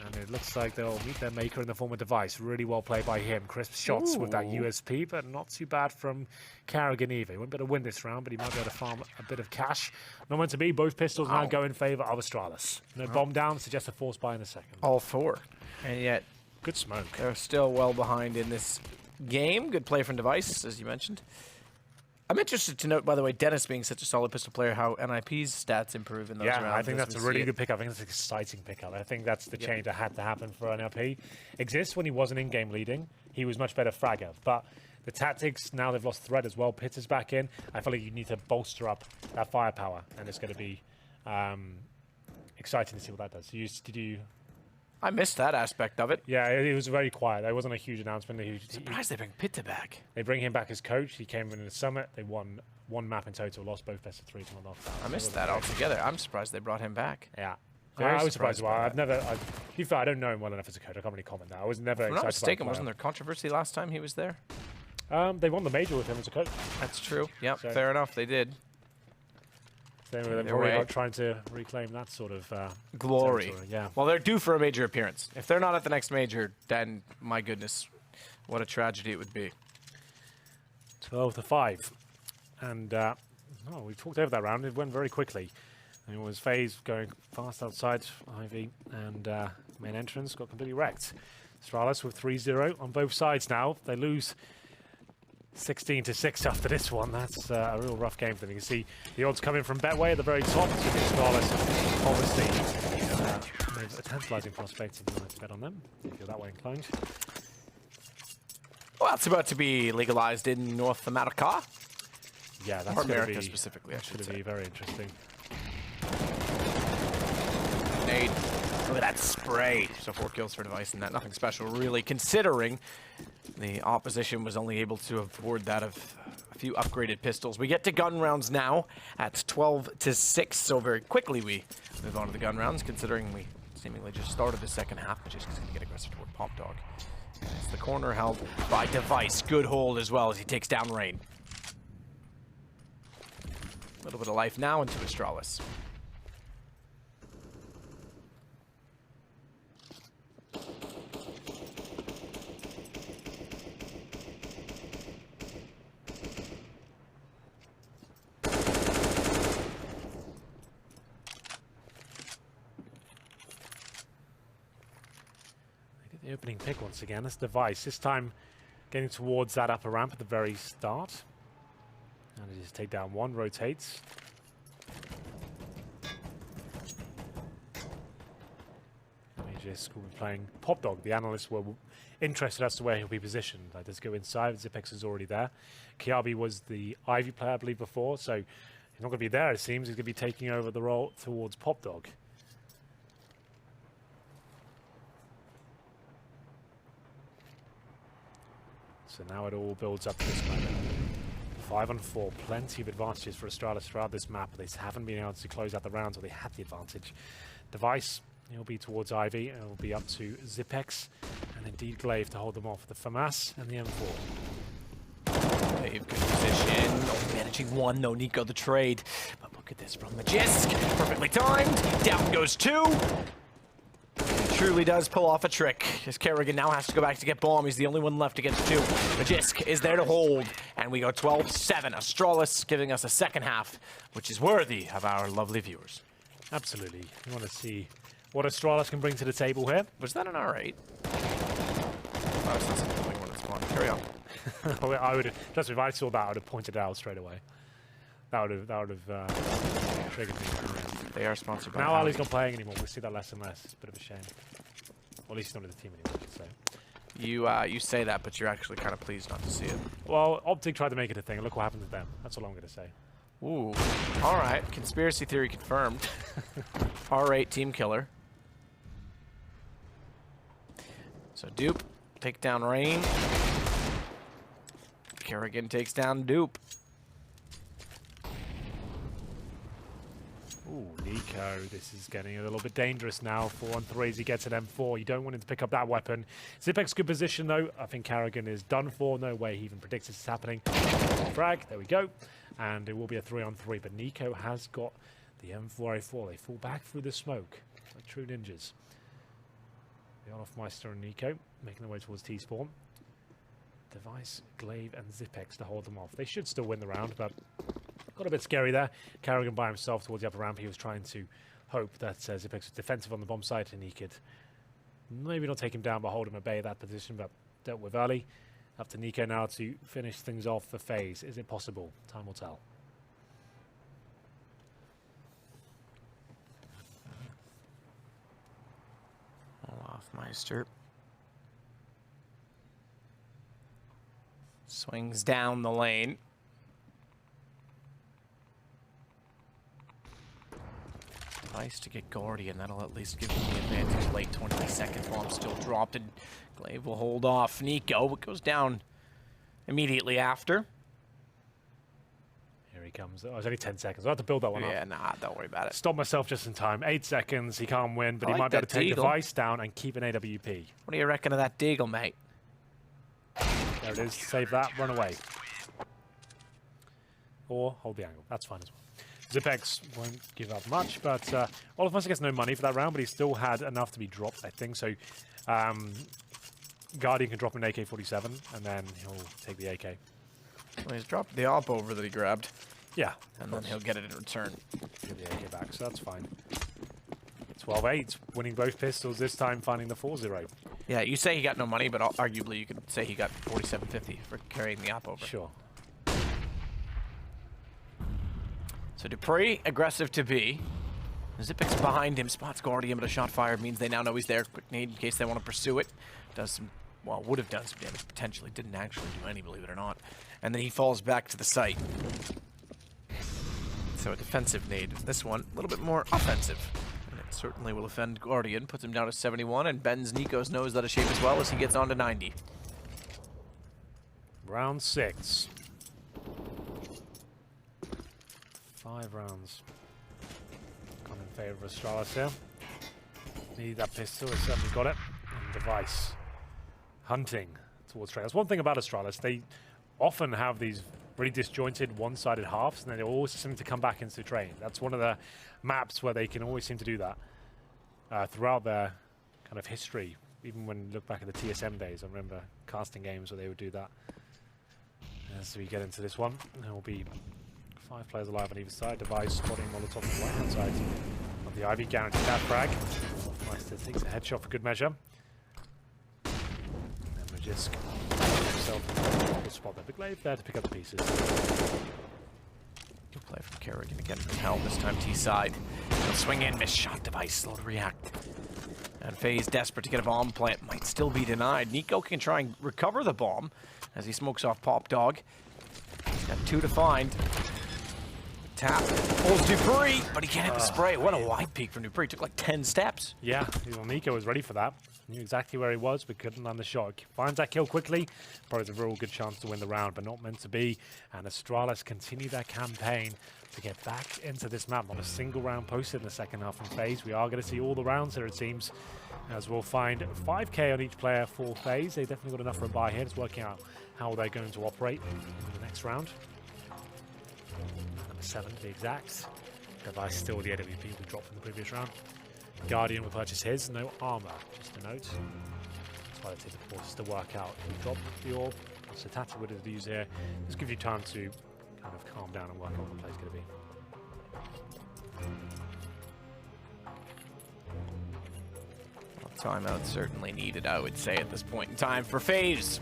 And it looks like they'll meet their maker in the form of Device. Really well played by him. Crisp shots with that USP, but not too bad from Carrigan either. He won't be able to win this round, but he might be able to farm a bit of cash. Not meant to be. Both pistols now go in favor of Astralis. No bomb down, suggests a force buy in the second. All 4. And yet, Good smoke. they're still well behind in this game. Good play from Device, as you mentioned. I'm interested to note, by the way, Dennis being such a solid pistol player, how NIP's stats improve in those rounds. Yeah, I think as that's a we really see it. good pickup. I think that's an exciting pickup. I think that's the change that had to happen for NLP. Exists when he wasn't in-game leading. He was much better fragger. But the tactics, now they've lost threat as well. Pitt is back in. I feel like you need to bolster up that firepower. And it's going to be exciting to see what that does. Did you... I missed that aspect of it. Yeah, it was very quiet. There wasn't a huge announcement. Surprised they bring Pitta back. They bring him back as coach. He came in the summit. They won 1 map in total, lost both best of 3s and lost. I missed that altogether. I'm surprised they brought him back. Yeah. Very I was surprised as well. surprised by To be fair, I don't know him well enough as a coach. I can't really comment now. I was never If I'm not excited mistaken, about wasn't there controversy last time he was there? They won the major with him as a coach. That's true. Yep, So- fair enough. They did. They were Either probably way. out trying to reclaim that sort of Glory. territory, yeah. Well, they're due for a major appearance. If they're not at the next major, then my goodness, what a tragedy it would be. 12-5. And we talked over that round. It went very quickly. And it was FaZe going fast outside Ivy, and main entrance got completely wrecked. Astralis with 3-0 on both sides now. They lose 16-6 after this one. That's a real rough game for them. You can see the odds coming from Betway at the very top. So Astralis, obviously, they've a tantalizing prospect if you want to bet on them, if you're that way inclined. Well, it's about to be legalized in North America. Yeah, that's Or going to America be specifically, I should going to say. be very interesting. Nade. Look at that spray. So 4 kills for Device and that. Nothing special, really, considering the opposition was only able to afford that of a few upgraded pistols. We get to gun rounds now at 12-6. So very quickly we move on to the gun rounds, considering we seemingly just started the second half, but just going to get aggressive toward Pop Dog. And it's the corner held by Device. Good hold as well as he takes down Rain. A little bit of life now into Astralis. The opening pick once again. That's Device. This time getting towards that upper ramp at the very start. And it is take down 1, rotates. Just will be playing Pop Dog. The analysts were interested as to where he'll be positioned. Like, does he go inside? Zipex is already there. Kiabi was the Ivy player, I believe, before, so he's not going to be there, it seems. He's going to be taking over the role towards Pop Dog. So now it all builds up to this moment. 5-on-4, plenty of advantages for Astralis throughout this map. They haven't been able to close out the rounds, or they had the advantage. Device, he'll be towards Ivy, and it'll be up to Zipex, and indeed Glaive to hold them off. The FAMAS and the M4. Glaive, good position. Oh, managing 1, no Nico the trade. But look at this from Magisk. Perfectly timed. Down goes 2. He truly does pull off a trick. As Kerrigan now has to go back to get bomb. He's the only one left against 2. Magisk is there to hold. And we go 12-7. Astralis giving us a second half, which is worthy of our lovely viewers. Absolutely. You want to see what Astralis can bring to the table here. Was that an R8? Oh, it's not something when it's on. Carry on. I would trust me, if I saw that, I would have pointed it out straight away. That would have triggered me. They are sponsored by Now Ali. Ali's not playing anymore. We see that less and less. It's a bit of a shame. Or at least he's not in the team anymore. So. You say that, but you're actually kind of pleased not to see it. Well, Optic tried to make it a thing, and look what happened to them. That's all I'm going to say. Ooh. All right. Conspiracy theory confirmed. R8 team killer. So Dupe take down Rain. Kerrigan takes down Dupe. Ooh, Nico, this is getting a little bit dangerous now. 4-on-3 as he gets an M4. You don't want him to pick up that weapon. Zipek's good position, though. I think Kerrigan is done for. No way he even predicts this is happening. Frag, there we go. And it will be a 3-on-3, but Nico has got the M4A4. They fall back through the smoke like true ninjas. The Olofmeister and Nico making their way towards T-spawn. Device, Glaive, and Zipex to hold them off. They should still win the round, but got a bit scary there. Kerrigan by himself towards the upper ramp. He was trying to hope that Zipex was defensive on the bomb site and he could maybe not take him down, but hold him at bay at that position, but dealt with early. Up to Nico now to finish things off for FaZe. Is it possible? Time will tell. Olofmeister swings down the lane. Nice to get Guardian. That'll at least give him the advantage late. 20 seconds. Bomb still dropped, and Glaive will hold off. Nico goes down immediately after. Here he comes. Oh, it's only 10 seconds. I'll have to build that one up. Yeah, nah, don't worry about it. Stop myself just in time. 8 seconds. He can't win, but he might be able to take Device down and keep an AWP. What do you reckon of that Deagle, mate? There it is. Save that. Run away. Or hold the angle. That's fine as well. Zipex won't give up much, but Olofmeister gets no money for that round, but he still had enough to be dropped, I think. So Guardian can drop an AK-47, and then he'll take the AK. Well, he's dropped the op over that he grabbed. Yeah. And then he'll get it in return. Give the AK back, so that's fine. 12-8, winning both pistols, this time finding the 4-0. Yeah, you say he got no money, but arguably you could say he got $47.50 for carrying the op over. Sure. So Dupree, aggressive to B. Zipex behind him, spots Guardian, but a shot fired means they now know he's there. Quick nade in case they want to pursue it. Does some, well, would have done some damage potentially. Didn't actually do any, believe it or not. And then he falls back to the site. So a defensive nade. This one, a little bit more offensive. And it certainly will offend Guardian. Puts him down to 71 and bends Nico's nose out of shape as well as he gets on to 90. Round 6. 5 rounds. Gone in favour of Astralis here. Need that pistol, he's certainly got it. And Device. Hunting towards train. That's one thing about Astralis. They often have these really disjointed one-sided halves, and then they always seem to come back into train. That's one of the maps where they can always seem to do that throughout their kind of history. Even when you look back at the TSM days, I remember casting games where they would do that. As we get into this one, there will be 5 players alive on either side. Device spotting Molotov on the right-hand side of the Ivy. Guaranteed that frag. Meister takes a headshot for good measure. And Magisk himself will spot there. Big Glaive there to pick up the pieces. Good play from Kerrigan again from Helm, this time T-side. He'll swing in, miss shot. Device slow to react. And FaZe desperate to get a bomb plant. Might still be denied. Nico can try and recover the bomb as he smokes off Pop Dog. He's got 2 to find. Tap. Pulls Dupree, but he can't hit the spray. What a wide peek from Dupree. Took like 10 steps. Yeah, well, Nico was ready for that. Knew exactly where he was, but couldn't land the shot. Finds that kill quickly. Probably a real good chance to win the round, but not meant to be. And Astralis continue their campaign to get back into this map. Not a single round posted in the second half from FaZe. We are going to see all the rounds here, it seems, as we'll find 5k on each player for FaZe. They definitely got enough for a buy here. It's working out how they're going to operate in the next round. Number 7 to be exact. Device still the AWP we dropped from the previous round. Guardian will purchase his, no armor, just a note. That's why they take the forces to work out. We drop the orb, so Tata would have used here. This gives you time to kind of calm down and work out what the play's going to be. Well, timeout certainly needed, I would say, at this point in time for FaZe.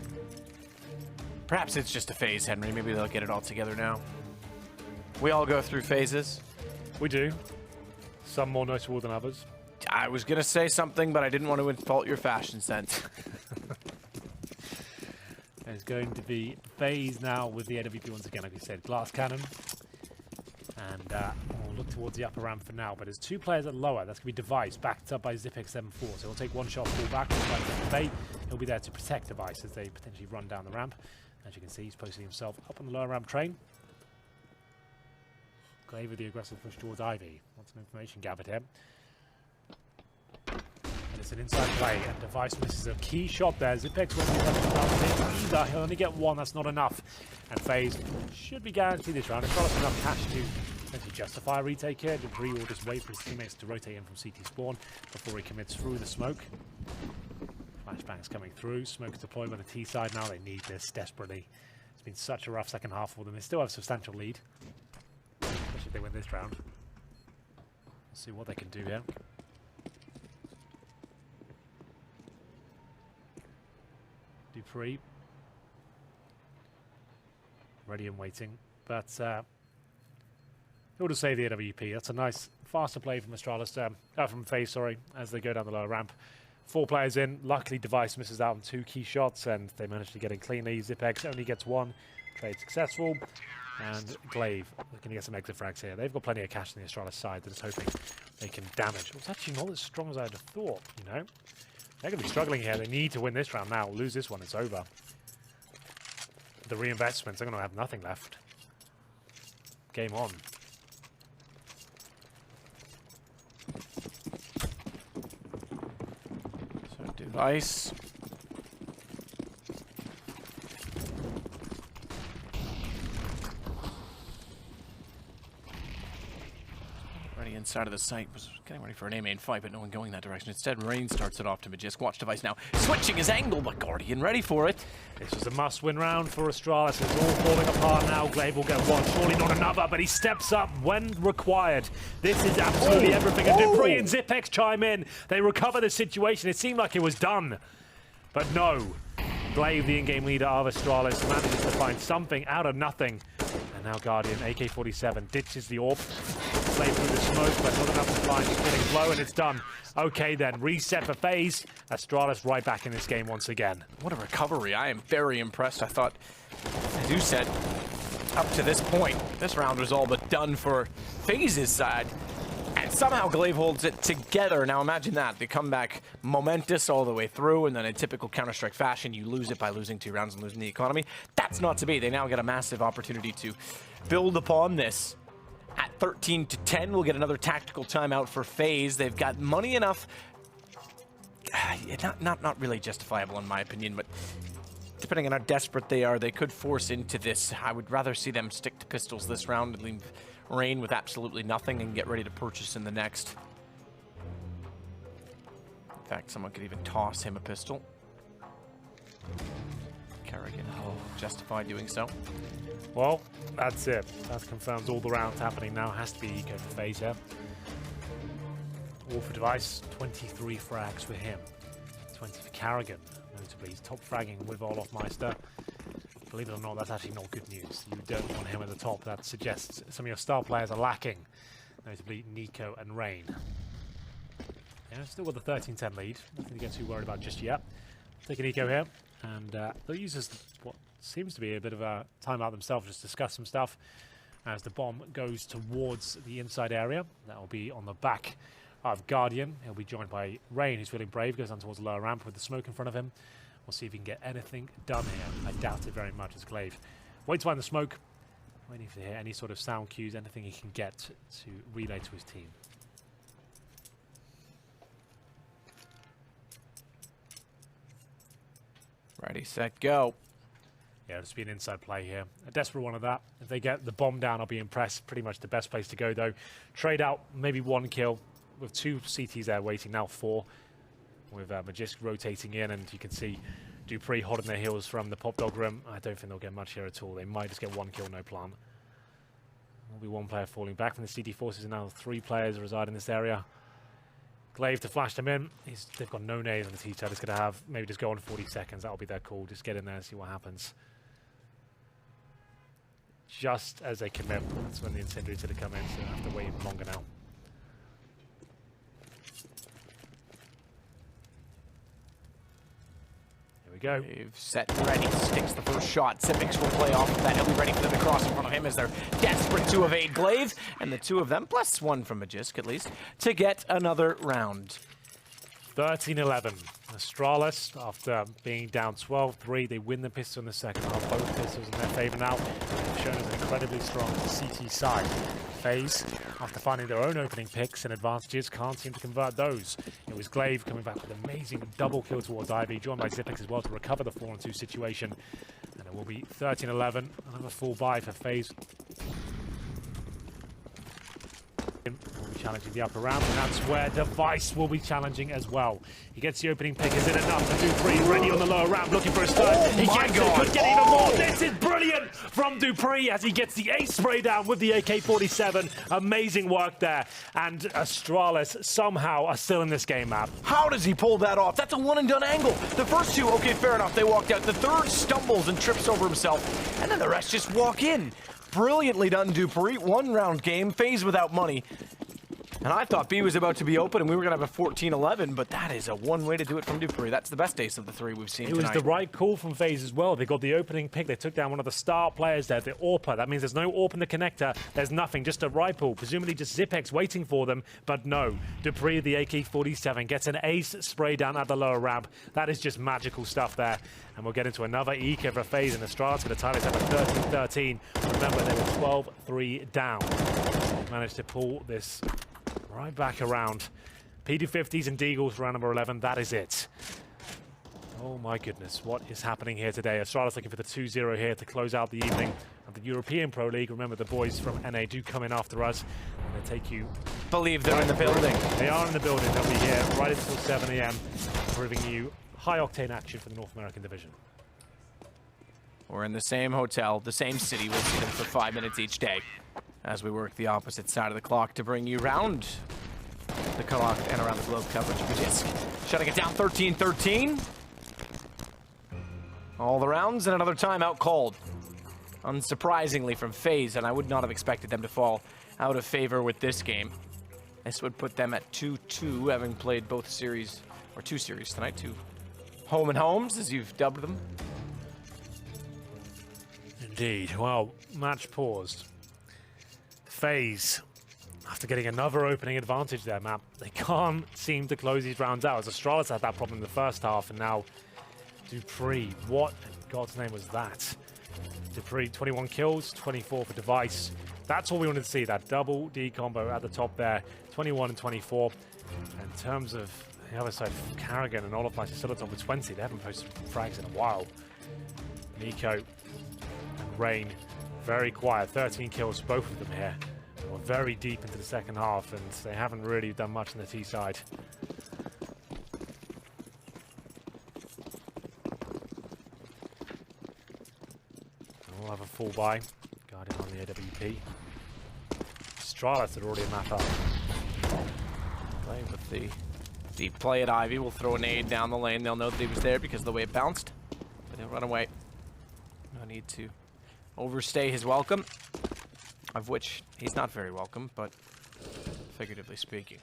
Perhaps it's just a phase, Henry. Maybe they'll get it all together now. We all go through phases. We do. Some more notable than others. I was going to say something, but I didn't want to insult your fashion sense. There's going to be FaZe now with the AWP once again, like we said. Glass cannon. And we'll look towards the upper ramp for now. But there's 2 players at lower. That's going to be Device, backed up by ZipX74. So he'll take 1 shot, fall back. He'll be there to protect Device as they potentially run down the ramp. As you can see, he's posting himself up on the lower ramp train. Glaive with the aggressive push towards Ivy. Want some information gathered here. And it's an inside play, and Device misses a key shot there. ZipX won't be touched either. He'll only get 1, that's not enough. And FaZe should be guaranteed this round. It's got enough cash to essentially justify a retake here. Debris will just wait for his teammates to rotate in from CT spawn before he commits through the smoke. Flashbangs coming through. Smoke deployed on the T side now. They need this desperately. It's been such a rough second half for them. They still have a substantial lead, especially if they win this round. Let's see what they can do here. Dupree. Ready and waiting. But he'll just save the AWP. That's a nice, faster play from Astralis, from FaZe, sorry, as they go down the lower ramp. 4 players in. Luckily, Device misses out on 2 key shots, and they manage to get in cleanly. ZipX only gets 1. Trade successful. And Glaive looking to get some exit frags here. They've got plenty of cash on the Astralis side. They're just hoping they can damage. It's actually not as strong as I'd have thought, you know. They're going to be struggling here. They need to win this round now. Lose this one, it's over. The reinvestments are going to have nothing left. Game on. So Device. Ready inside of the site. Was getting ready for an A-main fight, but no one going that direction. Instead, Rain starts it off to Magisk. Watch Device now. Switching his angle, but Guardian ready for it. This was a must-win round for Astralis. It's all falling apart now. Glaive will get 1, surely not another, but he steps up when required. This is absolutely everything. And Dupree and ZipX chime in. They recover the situation. It seemed like it was done, but no. Glaive, the in-game leader of Astralis, manages to find something out of nothing. And now Guardian, AK-47, ditches the AWP. Play through the smoke, but not enough to find. He's getting low, and it's done. Okay, then. Reset for FaZe. Astralis right back in this game once again. What a recovery. I am very impressed. I thought, as you said, up to this point, this round was all but done for FaZe's side. And somehow Glaive holds it together. Now imagine that. They come back momentous all the way through, and then in typical Counter-Strike fashion, you lose it by losing 2 rounds and losing the economy. That's not to be. They now get a massive opportunity to build upon this. At 13-10, we'll get another tactical timeout for FaZe. They've got money enough. Not really justifiable in my opinion, but depending on how desperate they are, they could force into this. I would rather see them stick to pistols this round and leave Rain with absolutely nothing and get ready to purchase in the next. In fact, someone could even toss him a pistol. Kerrigan, justify doing so. Well, that's it. That confirms all the rounds happening now. Has to be eco for FaZe here. All for Device, 23 frags for him. 20 for Kerrigan, notably. He's top fragging with Olofmeister. Believe it or not, that's actually not good news. You don't want him at the top. That suggests some of your star players are lacking, notably Nico and Rain. Yeah, still with the 13-10 lead. Nothing to get too worried about just yet. Take an eco here, and they'll use this, what seems to be a bit of a timeout themselves, just discuss some stuff as the bomb goes towards the inside area. That will be on the back of Guardian. He'll be joined by Rain, who's feeling brave, goes down towards the lower ramp with the smoke in front of him. We'll see if he can get anything done here. I doubt it very much as Glaive waits behind the smoke, waiting to hear any sort of sound cues, anything he can get to relay to his team. Ready, set, go. Yeah, it'll just be an inside play here. A desperate one of that. If they get the bomb down, I'll be impressed. Pretty much the best place to go, though. Trade out, maybe 1 kill with 2 CTs there waiting, now 4. With Magisk rotating in, and you can see Dupree hot on their heels from the pop dog room. I don't think they'll get much here at all. They might just get 1 kill, no plant. There'll be 1 player falling back from the CD forces, and now 3 players reside in this area. Glaive to flash them in. They've got no nades on the T-side. It's going to have maybe just go on 40 seconds. That'll be their call. Just get in there and see what happens. just as they commit. That's when the incendiaries are to come in, so they have to wait even longer now. Here we go. They've set and ready, sticks the first shot. Sipix will play off of that. He'll be ready for them to cross in front of him as they're desperate to evade Glaive. And the two of them, plus one from Magisk at least, to get another round. 13-11. Astralis, after being down 12-3, they win the pistol in the second half. Both pistols in their favor now. They've shown as an incredibly strong CT side. FaZe, after finding their own opening picks and advantages, can't seem to convert those. It was Glaive coming back with an amazing double kill towards Ivy, joined by Zipix as well to recover the 4-on-2 situation. And it will be 13-11. Another full buy for FaZe. Will be challenging the upper round, and that's where Device will be challenging as well. He gets the opening pick. Is it enough to Dupree? Ready on the lower ramp, looking for his third. He gets it, could get even more. This is brilliant from Dupree as he gets the ace spray down with the AK-47. Amazing work there. And Astralis somehow are still in this game map. How does he pull that off? That's a one-and-done angle. The first two, okay, fair enough, they walked out. The third stumbles and trips over himself, and then the rest just walk in. Brilliantly done, Dupree. One-round game, FaZe without money. And I thought B was about to be open and we were going to have a 14-11, but that is a one way to do it from Dupree. That's the best ace of the three we've seen tonight. It was the right call from FaZe as well. They got the opening pick. They took down one of the star players there, the AWPer. That means there's no AWP in the connector. There's nothing, just a rifle. Presumably just Zipex waiting for them, but no. Dupree, the AK-47, gets an ace spray down at the lower ramp. That is just magical stuff there. And we'll get into another eco for FaZe, and Astralis going to tie this up at 13-13. Remember, they were 12-3 down. They managed to pull this right back around. P250s and Deagles round number 11, that is it. Oh my goodness, what is happening here today? Astralis looking for the 2-0 here to close out the evening of the European Pro League. Remember, the boys from NA do come in after us. And they take you... Believe they're in the building. They are in the building. They'll be here right until 7 AM, proving you high-octane action for the North American division. We're in the same hotel, the same city. We'll see them for 5 minutes each day as we work the opposite side of the clock to bring you round the clock and around the globe coverage of Magisk. Shutting it down 13-13. All the rounds and another timeout called. Unsurprisingly from FaZe, and I would not have expected them to fall out of favor with this game. This would put them at 2-2, having played both series, or two series tonight, two home and homes, as you've dubbed them. Indeed. Well, match paused. FaZe, after getting another opening advantage there, Matt, they can't seem to close these rounds out. As Astralis had that problem in the first half, and now Dupree, what in God's name was that? Dupree, 21 kills, 24 for Device. That's all we wanted to see, that double D combo at the top there, 21 and 24. In terms of the other side, Carrigan and Olaflice are still at top with 20. They haven't posted frags in a while. Nico and Rain, very quiet, 13 kills, both of them here. We're very deep into the second half, and they haven't really done much on the T side. We'll have a full buy. Guardian on the AWP. Astralis had already a map up. Playing with the deep play at Ivy. We'll throw a nade down the lane. They'll know that he was there because of the way it bounced. But he'll run away. No need to overstay his welcome, of which he's not very welcome, but figuratively speaking.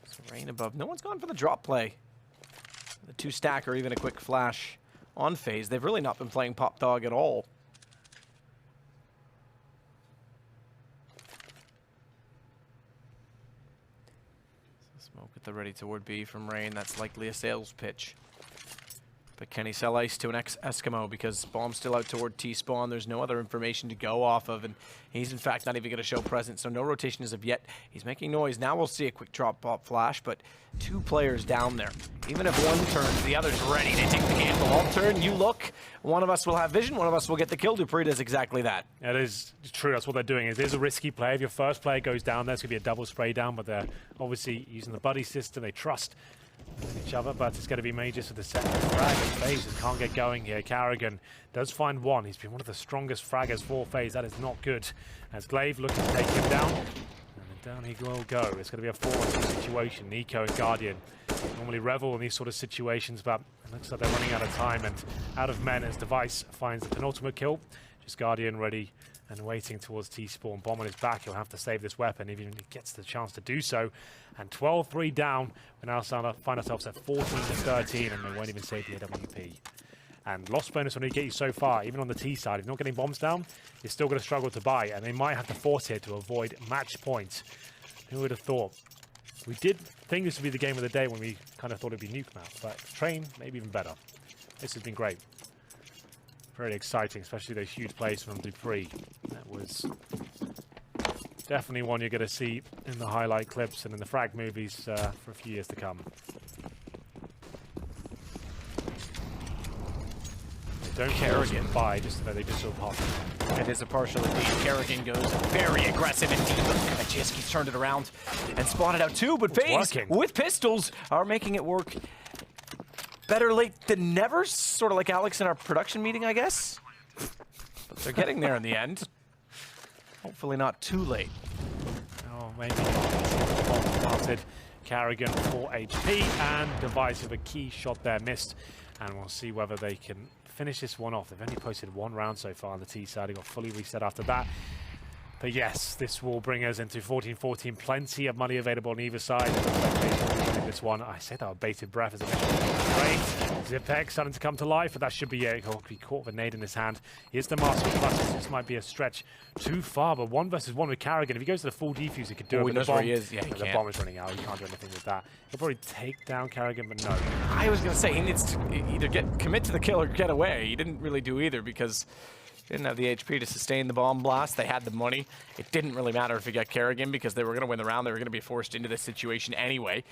So Rain above. No one's gone for the drop play. The two stack or even a quick flash on FaZe. They've really not been playing Pop Dog at all. So smoke at the ready toward B from Rain. That's likely a sales pitch. But can he sell ice to an Eskimo because bomb's still out toward T-spawn? There's no other information to go off of, and he's in fact not even going to show presence, so no rotation as of yet. He's making noise. Now we'll see a quick drop pop flash, but two players down there. Even if one turns, the other's ready. They take the gamble. I'll turn, you look. One of us will have vision, one of us will get the kill. Dupree does exactly that. It is true, that's what they're doing. It is a risky play. If your first player goes down, there's going to be a double spray down, but they're obviously using the buddy system. They trust each other, but it's going to be Magus with the second frag. FaZe can't get going here. Carrigan does find one. He's been one of the strongest fraggers for FaZe. That is not good. As Glaive looking to take him down. And Down he will go. It's going to be a 4-on-2 situation. Nico and Guardian normally revel in these sort of situations, but it looks like they're running out of time and out of men as Device finds the penultimate kill. Just Guardian ready and waiting towards T-Spawn. Bomb on his back. He'll have to save this weapon even if he gets the chance to do so. And 12-3 down. We now find ourselves at 14-13, and they won't even save the AWP. And loss bonus will only get you so far. Even on the T side, if you're not getting bombs down, you're still going to struggle to buy, and they might have to force it to avoid match points. Who would have thought? We did think this would be the game of the day when we kind of thought it'd be nuke map, but Train, maybe even better. This has been great. Very exciting, especially those huge plays from Dupree. That was definitely one you're going to see in the highlight clips and in the frag movies for a few years to come. They don't Kerrigan by, just that they just so pop. It is a partial indeed. Kerrigan goes very aggressive indeed. Look at Jiski's turned it around and spotted out too, but FaZe with pistols are making it work. Better late than never, sort of like Alex in our production meeting, I guess. But they're getting there in the end. Hopefully not too late. Oh, maybe started. Kerrigan 4 HP and Device with a key shot there missed. And we'll see whether they can finish this one off. They've only posted 1 round so far on the T side. They got fully reset after that. But yes, this will bring us into 14-14. Plenty of money available on either side. This one, I say that with bated breath as a great. Zipek starting to come to life, but that should be it. He'll be caught with a nade in his hand. Here's the Master Plus. This might be a stretch too far, but 1 versus 1 with Kerrigan. If he goes to the full defuse, he could do it. He knows where he is. Yeah, the bomb is running out. He can't do anything with that. He'll probably take down Kerrigan, but no. I was going to say, he needs to either commit to the kill or get away. He didn't really do either because he didn't have the HP to sustain the bomb blast. They had the money. It didn't really matter if he got Kerrigan because they were going to win the round. They were going to be forced into this situation anyway.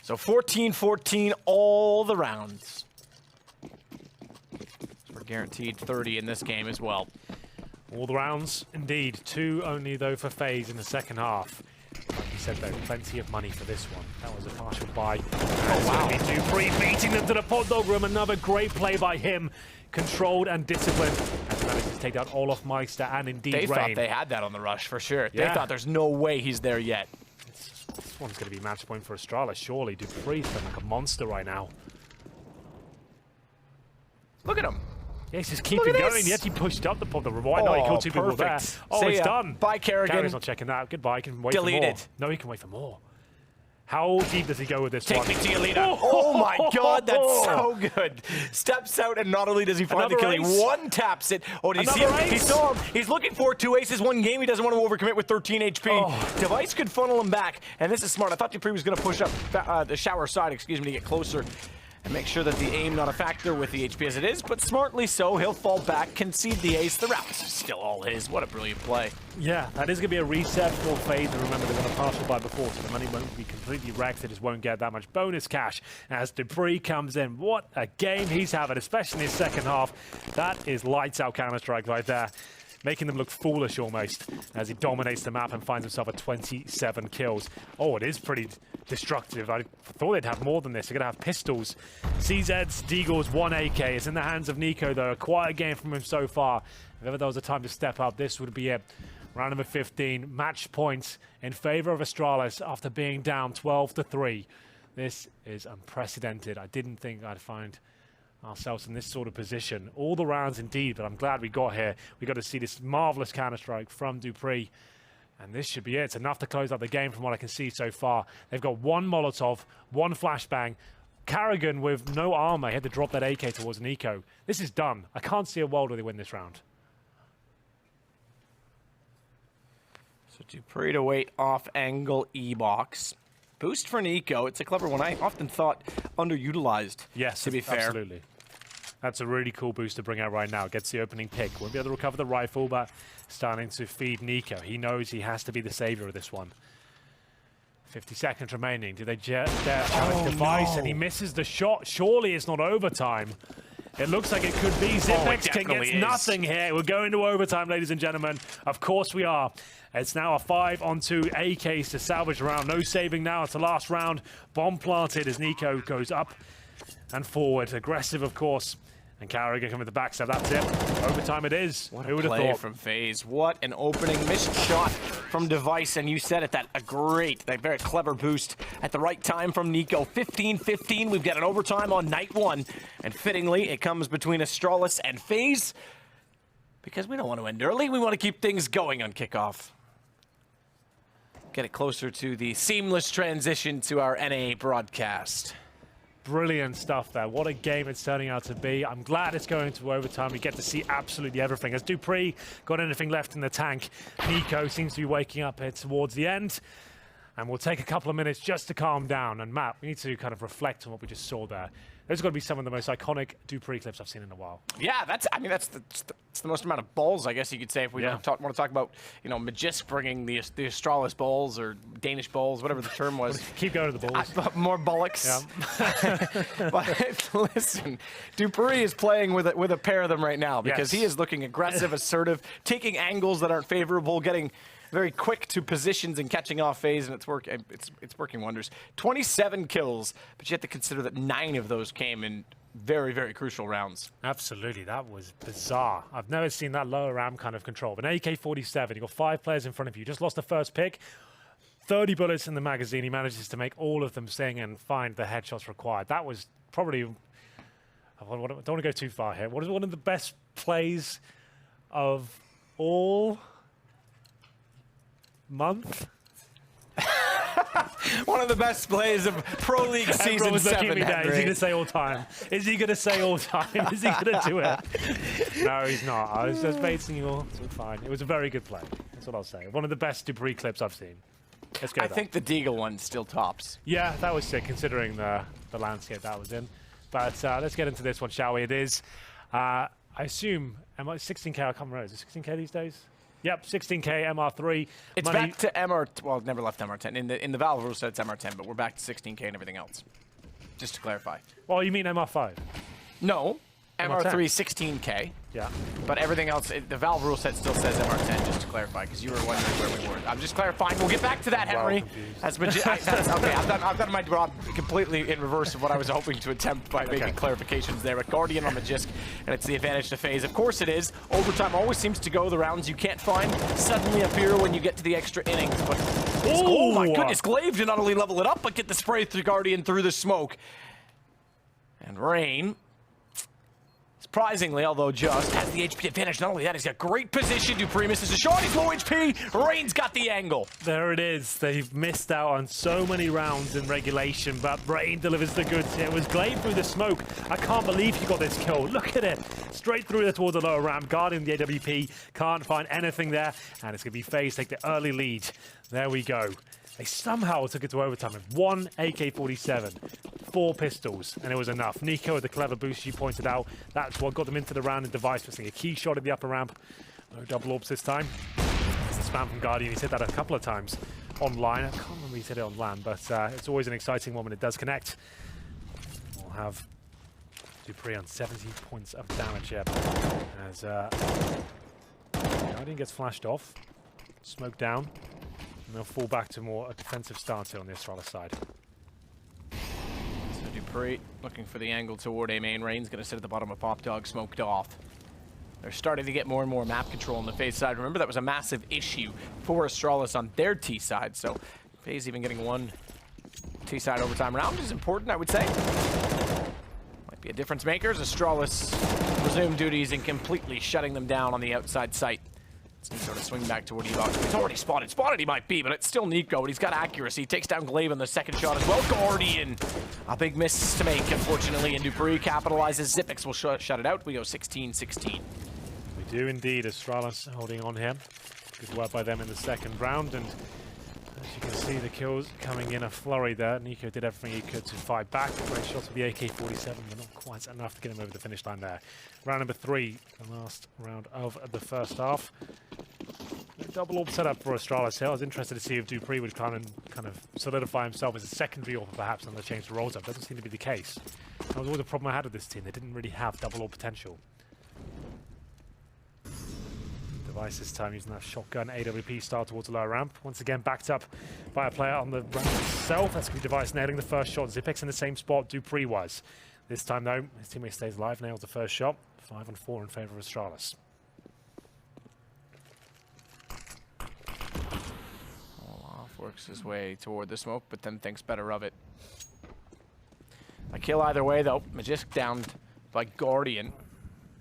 So 14-14 all the rounds. We're guaranteed 30 in this game as well. All the rounds, indeed. 2 only, though, for FaZe in the second half. Like you said, though, plenty of money for this one. That was a partial buy. Oh, wow. Dupree beating them to the pod dog room. Another great play by him. Controlled and disciplined. As he managed to take down Olaf Meister and indeed Rain. They thought they had that on the rush, for sure. Yeah. They thought there's no way he's there yet. This one's going to be match point for Astralis, surely. Dupree's been like a monster right now. Look at him. Yeah, he's just keeping going. Yet he pushed up the pod. Why not? He killed 2 people there. Oh, it's done. Bye, Kerrigan. Kerrigan's not checking that. Goodbye. He can wait for more. No, he can wait for more. How deep does he go with this one? Take me to your leader. Oh my god, that's so good. Steps out, and not only does he find the kill, he one-taps it. Oh, did you see him? He saw him. He's looking for 2 aces. 1 game. He doesn't want to overcommit with 13 HP. Device could funnel him back, and this is smart. I thought Dupree was going to push up the shower side, excuse me, to get closer and make sure that the aim not a factor with the HP as it is, but smartly so, he'll fall back, concede the ace. The round is still all his. What a brilliant play. Yeah, that is going to be a reset for FaZe. And remember, they won a partial buy before, so the money won't be completely wrecked. They just won't get that much bonus cash as Dupree comes in. What a game he's having, especially in his second half. That is lights out Counter-Strike right there, making them look foolish almost as he dominates the map and finds himself at 27 kills. Oh, it is pretty destructive. I thought they'd have more than this. They're going to have pistols. CZ's, Deagle's, 1 AK. It's in the hands of Nico, though. A quiet game from him so far. If ever there was a time to step up, this would be it. Round number 15, match points in favor of Astralis after being down 12-3. This is unprecedented. I didn't think I'd find ourselves in this sort of position. All the rounds indeed, but I'm glad we got here. We got to see this marvelous Counter-Strike from Dupree. And this should be it. It's enough to close out the game from what I can see so far. They've got 1 Molotov, 1 flashbang. Kerrigan with no armor. He had to drop that AK towards Nico. This is done. I can't see a world where they win this round. So Dupree to wait off angle E-box. Boost for Nico. It's a clever one. I often thought underutilized, yes, to be fair. Absolutely. That's a really cool boost to bring out right now. Gets the opening pick. Won't be able to recover the rifle, but starting to feed Nico. He knows he has to be the savior of this one. 50 seconds remaining. Do they dare challenge Device? No. And he misses the shot. Surely it's not overtime. It looks like it could be. Zipex gets nothing here. We're going to overtime, ladies and gentlemen. Of course we are. It's now a 5-on-2 AKs to salvage round. No saving now. It's the last round. Bomb planted as Nico goes up and forward. Aggressive, of course. And Carragher coming with the backstab. That's it. Overtime it is. What Who a would have play thought? from FaZe. What an opening. Missed shot from Device, and you said it, that very clever boost at the right time from Nico. 15-15, we've got an overtime on night one. And fittingly, it comes between Astralis and FaZe, because we don't want to end early. We want to keep things going on kickoff. Get it closer to the seamless transition to our NA broadcast. Brilliant stuff there. What a game it's turning out to be. I'm glad it's going to overtime. We get to see absolutely everything. Has dupreeh got anything left in the tank? Nico seems to be waking up here towards the end. And we'll take a couple of minutes just to calm down. And Matt, we need to kind of reflect on what we just saw there. Those are going to be some of the most iconic dupreeh clips I've seen in a while. Yeah, that's the most amount of balls, I guess you could say, if we want to talk about, Magisk bringing the Astralis balls or Danish balls, whatever the term was. Keep going to the balls. More bullocks. Yeah. But listen, dupreeh is playing with a pair of them right now because he is looking aggressive, assertive, taking angles that aren't favorable, getting very quick to positions and catching off FaZe, and it's working wonders. 27 kills, but you have to consider that 9 of those came in very, very crucial rounds. Absolutely, that was bizarre. I've never seen that lower RAM kind of control. An AK-47, you've got 5 players in front of you, just lost the first pick, 30 bullets in the magazine. He manages to make all of them sing and find the headshots required. That was probably, I don't want to go too far here. What is one of the best plays of all month? One of the best plays of Pro League season 7. Is he going to say all time? Is he going to say all time? Is he going to do it? No, he's not. I was just baiting you all. It's all fine. It was a very good play. That's what I'll say. One of the best dupreeh clips I've seen. Let's go. I think the Deagle one still tops. Yeah, that was sick considering the landscape that was in. But let's get into this one, shall we? It is, I assume, 16K, I can't remember. Is it 16K these days? Yep, 16K, MR3. It's back to MR, well, never left MR10. In the Valve rule set, it's MR10, but we're back to 16K and everything else. Just to clarify. Well, you mean MR5? No, MR3 16K. Yeah. But everything else, the Valve rule set still says MR10, just to clarify, because you were wondering where we were. I'm just clarifying. We'll get back to that, Henry. That's okay. I've done my job completely in reverse of what I was hoping to attempt by making clarifications there. But Guardian on Magisk, and it's the advantage to FaZe. Of course it is. Overtime always seems to go the rounds you can't find suddenly appear when you get to the extra innings. But oh my goodness, Glaive did not only level it up, but get the spray through Guardian through the smoke. And Rain, surprisingly, although just, has the HP advantage. Not only that, he's got great position. dupreeh misses a shot. He's low HP. Rain's got the angle. There it is. They've missed out on so many rounds in regulation, but Rain delivers the goods here. It was Glaive through the smoke. I can't believe he got this kill. Look at it. Straight through there towards the lower ramp. Guarding the AWP. Can't find anything there. And it's going to be FaZe take the early lead. There we go. They somehow took it to overtime with 1 AK-47, 4 pistols, and it was enough. Nico with the clever boost you pointed out. That's what got them into the round, and Device missing a key shot at the upper ramp. No double orbs this time. It's a spam from Guardian. He said that a couple of times online. I can't remember he said it on LAN, but it's always an exciting one when it does connect. We'll have dupreeh on 70 points of damage here as Guardian gets flashed off, smoke down. And they'll fall back to more a defensive stance here on the Astralis side. So dupreeh looking for the angle toward A main. Rain's going to sit at the bottom of Pop Dog, smoked off. They're starting to get more and more map control on the FaZe side. Remember, that was a massive issue for Astralis on their T side. So FaZe even getting 1 T side overtime round is important, I would say. Might be a difference maker as Astralis resume duties and completely shutting them down on the outside site. Sort of swing back toward Evox. He's already spotted. Spotted he might be, but it's still Nico, and he's got accuracy. He takes down Glaive on the second shot as well. Guardian, a big miss to make, unfortunately, and dupreeh capitalizes. Zipix will shut it out. We go 16-16. We do indeed. Astralis holding on here. Good work by them in the second round, and as you can see, the kills coming in a flurry there. Nico did everything he could to fight back. Great shots with the AK-47, but not quite enough to get him over the finish line there. Round number 3, the last round of the first half. Double orb setup for Astralis here. I was interested to see if dupreeh would kind of solidify himself as a secondary orb perhaps, and they change the roles up. Doesn't seem to be the case. That was always a problem I had with this team. They didn't really have double orb potential. Device this time using that shotgun AWP style towards the lower ramp. Once again backed up by a player on the ramp itself. That's going to be Device nailing the first shot. Zipix in the same spot dupreeh was. This time, though, his teammate stays alive, nails the first shot. 5-4 in favor of Astralis. Olaf works his way toward the smoke, but then thinks better of it. A kill either way, though. Magisk downed by Guardian.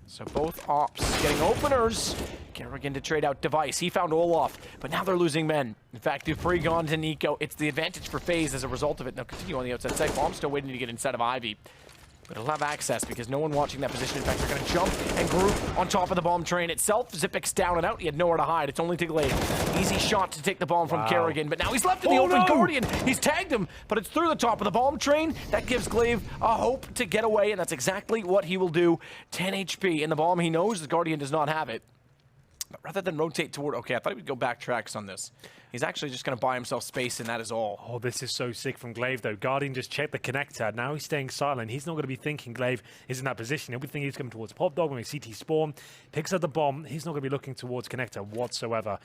So both ops getting openers. Kerrigan to trade out Device. He found Olaf, but now they're losing men. In fact, Dupree gone to Nico. It's the advantage for FaZe as a result of it. They'll continue on the outside side. Bomb still waiting to get inside of Ivy. But he'll have access because no one watching that position. In fact, they're going to jump and group on top of the bomb train itself. Zipix down and out. He had nowhere to hide. It's only to Glaive. Easy shot to take the bomb from Kerrigan, but now he's left in the open. Guardian, he's tagged him, but it's through the top of the bomb train. That gives Glaive a hope to get away, and that's exactly what he will do. 10 HP in the bomb. He knows the Guardian does not have it. But rather than rotate toward... Okay, I thought he would go back tracks on this. He's actually just going to buy himself space, and that is all. Oh, this is so sick from Glaive, though. Guardian just checked the connector. Now he's staying silent. He's not going to be thinking Glaive is in that position. He'll be thinking he's coming towards Pop Dog when we CT spawn. Picks up the bomb. He's not going to be looking towards connector whatsoever.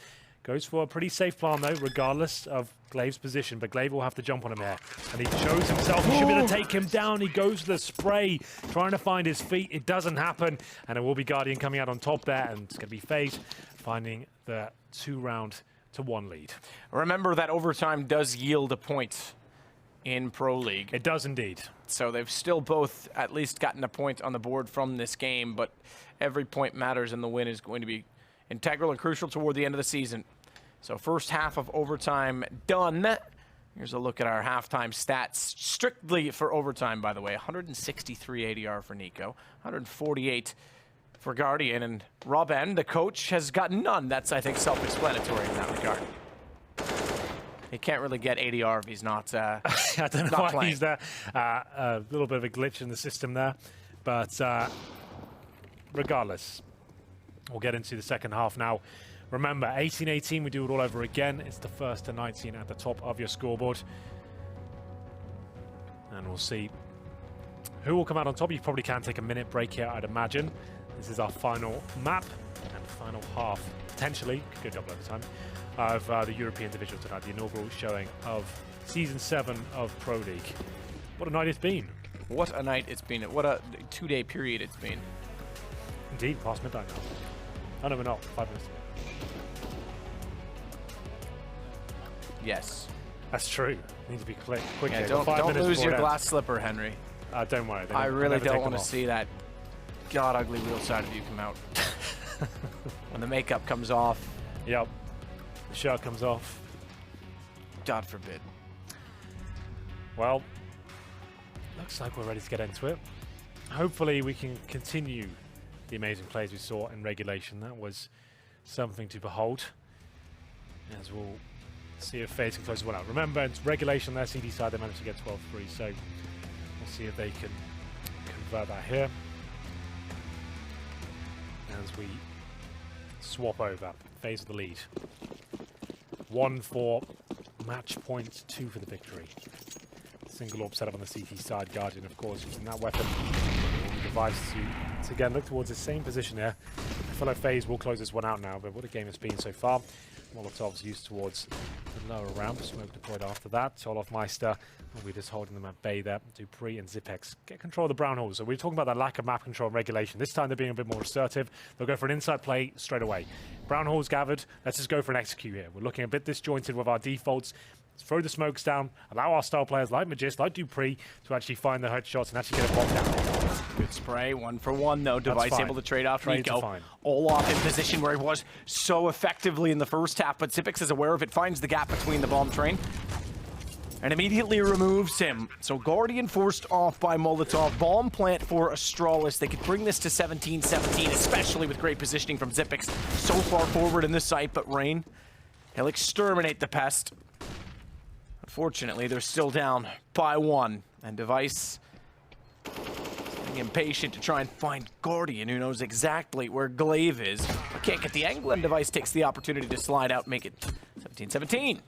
Goes for a pretty safe plan, though, regardless of Glaive's position. But Glaive will have to jump on him here. And he shows himself. He should be able to take him down. He goes for the spray, trying to find his feet. It doesn't happen. And it will be Guardian coming out on top there. And it's going to be FaZe finding the 2-1 lead. Remember that overtime does yield a point in Pro League. It does indeed. So they've still both at least gotten a point on the board from this game, but every point matters and the win is going to be integral and crucial toward the end of the season. So first half of overtime done. Here's a look at our halftime stats, strictly for overtime, by the way. 163 ADR for Nico, 148 for Guardian, and Robin, the coach, has gotten none. That's, I think, self-explanatory in that regard. He can't really get ADR if he's not I don't know why playing. he's there. A little bit of a glitch in the system there. But regardless, we'll get into the second half now. Remember, 18-18, we do it all over again. It's the 1st to 19 at the top of your scoreboard. And we'll see who will come out on top. You probably can take a minute break here, I'd imagine. This is our final map and final half, potentially, could go double overtime, of the European Division tonight, the inaugural showing of Season 7 of Pro League. What a night it's been. What a night it's been. What a 2-day period it's been. Indeed, past midnight now. Oh, no, we're not. 5 minutes. Yes. That's true. Need to be quick Yeah, here. don't lose your glass slipper, Henry. Don't worry. I really don't want to see that god ugly real side of you come out. When the makeup comes off. Yep. The shirt comes off. God forbid. Well, looks like we're ready to get into it. Hopefully we can continue the amazing plays we saw in regulation. That was something to behold. As we'll see if FaZe can close this one out. Remember, it's regulation on their CD side. They managed to get 12-3, so we'll see if they can convert that here. As we swap over, FaZe with the lead. 1 for match point, 2 for the victory. Single orb set up on the CT side. Guardian, of course, using that weapon. Device to again look towards the same position here. I feel like FaZe will close this one out now, but what a game it's been so far. Molotov's used towards the lower round. Smoke deployed after that. Olofmeister will be just holding them at bay there. Dupree and Zipex get control of the brown holes. So we're talking about that lack of map control and regulation. This time they're being a bit more assertive. They'll go for an inside play straight away. Brown holes gathered. Let's just go for an execute here. We're looking a bit disjointed with our defaults. Let's throw the smokes down. Allow our star players like Magisk, like Dupree, to actually find the headshots and actually get a bomb down. Good spray, 1 for 1 though. Device able to trade off Nico. Olaf in position where he was so effectively in the first half, but Zipex is aware of it, finds the gap between the bomb train, and immediately removes him. So Guardian forced off by Molotov. Bomb plant for Astralis. They could bring this to 17-17, especially with great positioning from Zipex so far forward in this site, but Rain, he'll exterminate the pest. Unfortunately, they're still down by 1, and Device impatient to try and find Guardian, who knows exactly where Glaive is. Can't get the angle, and Device takes the opportunity to slide out, make it 17-17.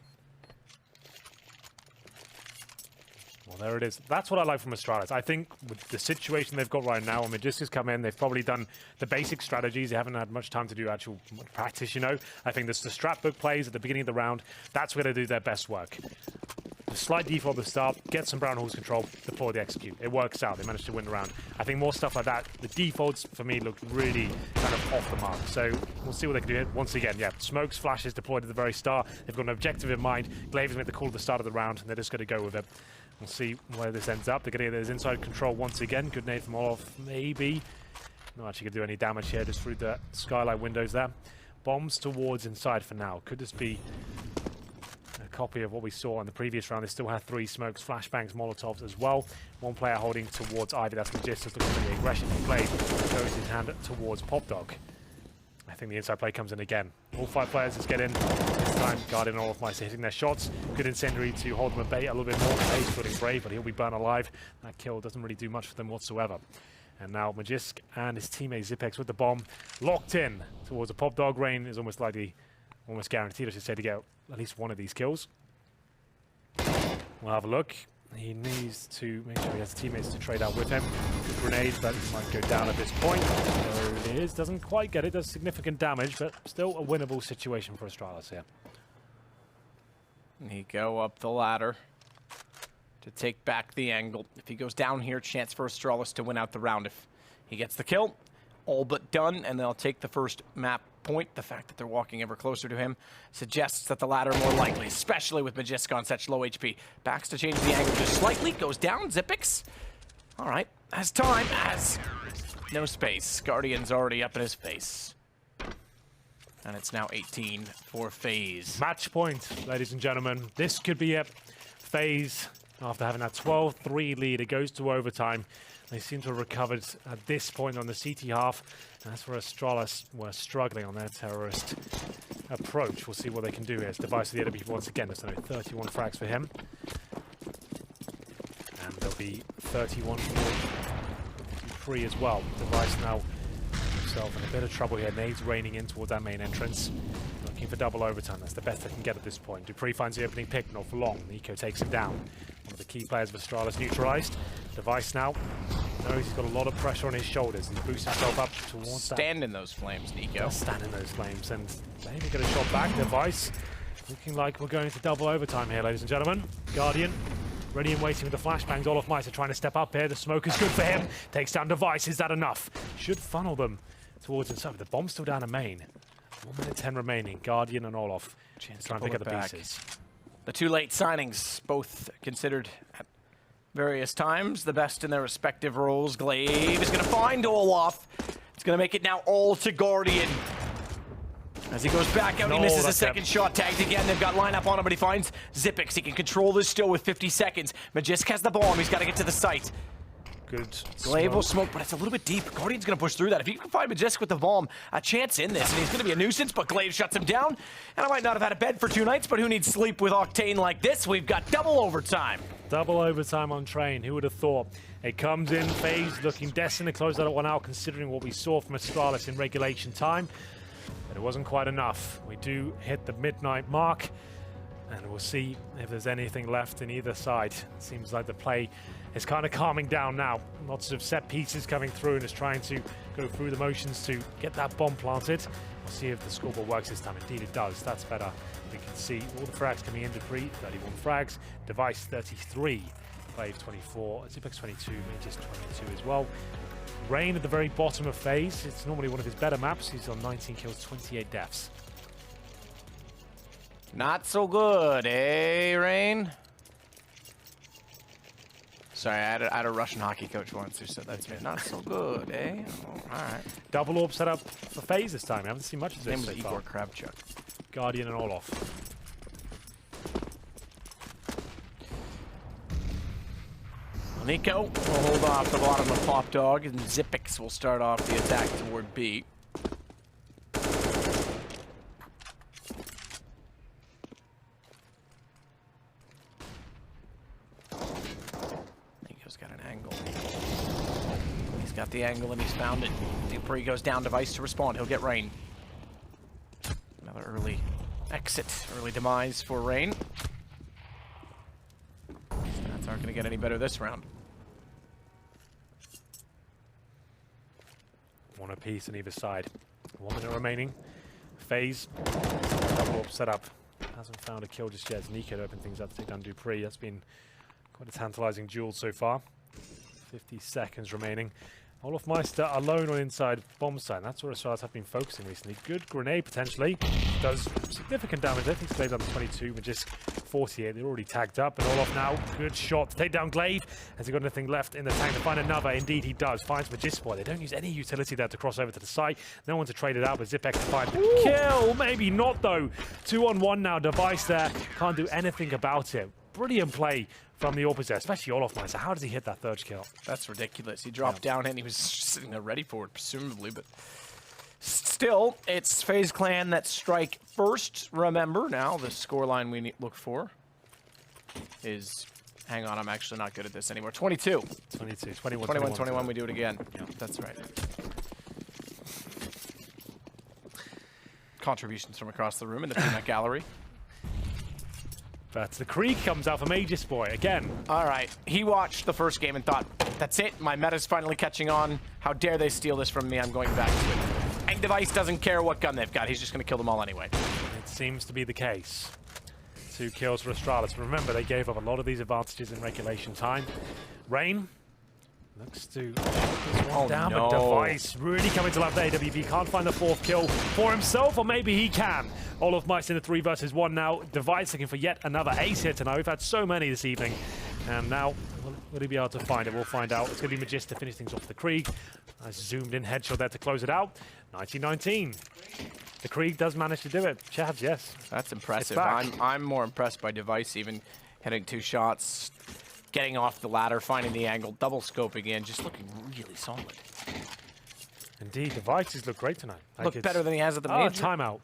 Well, there it is. That's what I like from Astralis. I think with the situation they've got right now, when Magisk has come in, they've probably done the basic strategies. They haven't had much time to do actual practice, you know. I think there's the strat book plays at the beginning of the round. That's where they do their best work. a slight default at the start, get some Brown Hall's control, deploy the execute. It works out. They managed to win the round. I think more stuff like that. The defaults, for me, looked really kind of off the mark. So we'll see what they can do here. Once again, yeah, smokes, flashes deployed at the very start. They've got an objective in mind. Glavers made the call at the start of the round, and they're just going to go with it. We'll see where this ends up. They're going to get this inside control once again. Good nade from Olof, maybe. Not actually going to do any damage here, just through the skylight windows there. Bombs towards inside for now. Could this be a copy of what we saw in the previous round? They still have 3 smokes, flashbangs, molotovs as well. One player holding towards Ivy. That's Magist. Looking for the aggression he played. Goes his hand towards Popdog. I think the inside play comes in again. All 5 players just get in. This time, Guardian and all of Mice are hitting their shots. Good incendiary to hold them at bay a little bit more. He's feeling brave, but he'll be burned alive. That kill doesn't really do much for them whatsoever. And now Magisk and his teammate Zipex with the bomb locked in towards a Popdog. Rain is almost guaranteed, I should say, to get at least one of these kills. We'll have a look. He needs to make sure he has teammates to trade out with him. Grenade, but might go down at this point. There it is. Doesn't quite get it. Does significant damage, but still a winnable situation for Astralis here. He go up the ladder to take back the angle. If he goes down here, chance for Astralis to win out the round. If he gets the kill, all but done, and they'll take the first map point. The fact that they're walking ever closer to him suggests that the latter more likely, especially with Magisk on such low HP. Backs to change the angle just slightly, goes down, Zipix. All right, has time, has no space. Guardian's already up in his face. And it's now 18 for FaZe. Match point, ladies and gentlemen. This could be it. FaZe, after having that 12-3 lead, it goes to overtime. They seem to have recovered at this point on the CT half. And that's where Astralis were struggling on their terrorist approach. We'll see what they can do here. It's Device to the enemy once again. There's only 31 frags for him. And there'll be 31 for free as well. Device now himself in a bit of trouble here. Nades raining in towards that main entrance. Looking for double overtime. That's the best they can get at this point. Dupree finds the opening pick, not for long. Nico takes him down. One of the key players of Astralis neutralized. Device now knows he's got a lot of pressure on his shoulders. He's boosted himself up towards that. Stand in those flames, Nico. Stand in those flames, and maybe get a shot back. Device looking like we're going to double overtime here, ladies and gentlemen. Guardian ready and waiting with the flashbangs. All of Mice are trying to step up here. The smoke is good for him. Takes down Device. Is that enough? Should funnel them towards inside. The bomb's still down in main. 1 minute 10 remaining. Guardian and Olof trying to pick up the pieces. The 2 late signings, both considered at various times the best in their respective roles. Glaive is going to find Olof. It's going to make it now all to Guardian. As he goes back out, he misses a second shot. Tagged again. They've got lineup on him, but he finds Zipix. He can control this still with 50 seconds. Magisk has the bomb. He's got to get to the site. Good Glaive will smoke, but it's a little bit deep. Guardian's going to push through that. If he can find Magisk with the bomb, a chance in this, and he's going to be a nuisance, but Glaive shuts him down. And I might not have had a bed for 2 nights, but who needs sleep with Octane like this? We've got double overtime. Double overtime on Train. Who would have thought? It comes in. FaZe looking destined to close that one out, considering what we saw from Astralis in regulation time. But it wasn't quite enough. We do hit the midnight mark, and we'll see if there's anything left in either side. It seems like the play is kind of calming down now. Lots of set pieces coming through, and is trying to go through the motions to get that bomb planted. We'll see if the scoreboard works this time. Indeed it does. That's better. We can see all the frags coming in. Dupree, 31 frags. Device, 33. Glaive, 24. Zipex, 22. Mages, 22 as well. Rain at the very bottom of FaZe. It's normally one of his better maps. He's on 19 kills, 28 deaths. Not so good, eh, Rain? Sorry, I had a Russian hockey coach once who said that to me. Not so good, eh? Oh, all right. Double orb set up for FaZe this time. I haven't seen much of this so far. Igor Kravchuk. Guardian and Olof. Nico will hold off the bottom of Popdog, and Zipix will start off the attack toward B. Nico's got an angle. He's got the angle and he's found it. Dupree goes down, Device to respond. He'll get Rain. Another early exit, early demise for Rain. Stats aren't going to get any better this round. One apiece on either side. 1 minute remaining. FaZe, double orb set up. hasn't found a kill just yet. It's Nico to open things up to take down Dupree. That's been quite a tantalizing duel so far. 50 seconds remaining. Olofmeister alone on inside bomb site. That's where Astralis have been focusing recently. Good grenade potentially. Does significant damage. I think it's Glaive down to 22, Magisk 48. They're already tagged up. And Olof now, good shot to take down Glaive. Has he got anything left in the tank to find another? Indeed he does. Finds Magisk. They don't use any utility there to cross over to the site. No one to trade it out, but Zipex to find the kill. Maybe not though. 2-on-1 now. Device there. Can't do anything about it. Brilliant play from the opposite, especially Olofmeister. How does he hit that third kill? That's ridiculous. He dropped down and he was sitting there ready for it, presumably, but still, it's FaZe Clan that strike first. Remember, now the scoreline we look for is, hang on, I'm actually not good at this anymore. 22. 22, 21, 21, we do it again. Yeah, that's right. Contributions from across the room in the peanut gallery. But the Krieg comes out from Aegis Boy again. All right, he watched the first game and thought, that's it, my meta's finally catching on. How dare they steal this from me, I'm going back to it. And Device doesn't care what gun they've got, he's just gonna kill them all anyway. It seems to be the case. 2 kills for Astralis. Remember, they gave up a lot of these advantages in regulation time. Rain looks to down, no. but Device really coming to life there. AWP can't find the 4th kill for himself, or maybe he can. Olofmeister in the 3 versus 1 now. Device looking for yet another ace here tonight. We've had so many this evening. And now, will he be able to find it? We'll find out. It's going to be Magisk to finish things off the Krieg. Nice zoomed in headshot there to close it out. 19-19. The Krieg does manage to do it. Chad, yes. That's impressive. I'm more impressed by Device even hitting 2 shots, getting off the ladder, finding the angle, double scoping in, just looking really solid. Indeed, Devices look great tonight. Look better than he has at the major. Timeout.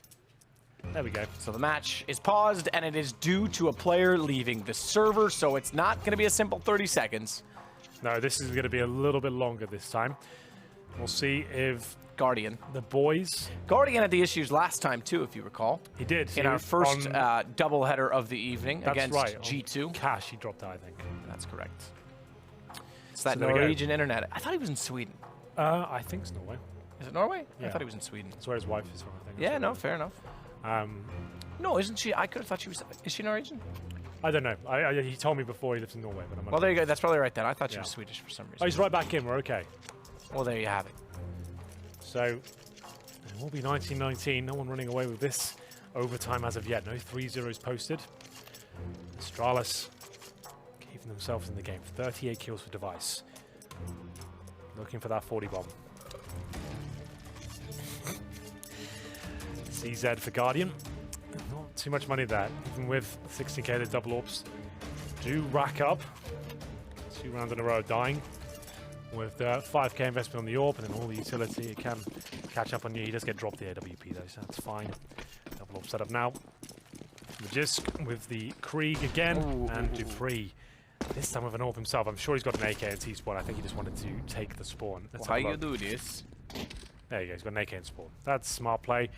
There we go. So the match is paused, and it is due to a player leaving the server, so it's not going to be a simple 30 seconds. No, this is going to be a little bit longer this time. We'll see if Guardian. the boys... Guardian had the issues last time, too, if you recall. He did. In our first doubleheader of the evening against right. G2. Cash, he dropped out, I think. That's correct. It's that So there we go. Norwegian internet. I thought he was in Sweden. I think it's Norway. Is it Norway? Yeah. I thought he was in Sweden. That's where his wife is from, I think. Yeah, no, fair enough. Um, No, isn't she? I could have thought she was. Is she Norwegian? I don't know. He told me before he lives in Norway, but I'm not Well, there you go. That's probably right then. I thought she Yeah. was Swedish for some reason. Oh, he's right back in. We're okay. Well, there you have it. So, it will be 19-19. No one running away with this overtime as of yet. No 3-0s posted. Astralis keeping themselves in the game. 38 kills for Device. Looking for that 40 bomb. CZ for Guardian. Not too much money there. Even with 16k, the double orbs do rack up. 2 rounds in a row dying. With 5k investment on the orb and then all the utility, it can catch up on you. He does get dropped the AWP though, so that's fine. Double orb set up now. Magisk with the Krieg again, and Dupree. This time with an orb himself. I'm sure he's got an AK and T-spawn. I think he just wanted to take the spawn. Well, how you do this? There you go, he's got an AK and spawn. That's smart play.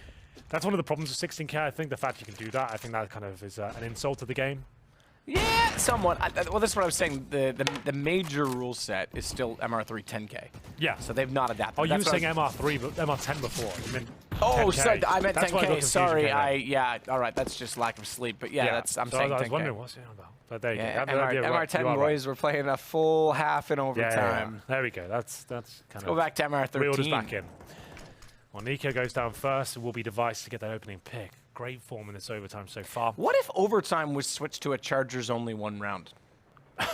That's one of the problems with 16k. I think the fact you can do that, I think that kind of is an insult to the game. Yeah, somewhat. Well, that's what I was saying. The major rule set is still MR3 10K. Yeah. So they've not adapted. Oh, you were saying MR3, but MR10 before. You meant oh, 10K. so I meant That's why 10K. the Sorry, confusion came yeah. All right, that's just lack of sleep. But yeah, that's I'm so saying I 10K. was wondering what's it about. But there you Yeah, go. MR10 boys were playing a full half in overtime. Yeah. There we go. That's kind of. Go back to MR13. Reeled us back in. Well, Nico goes down first. It will be Device to get that opening pick. Great form in this overtime so far. What if overtime was switched to a Chargers only 1 round?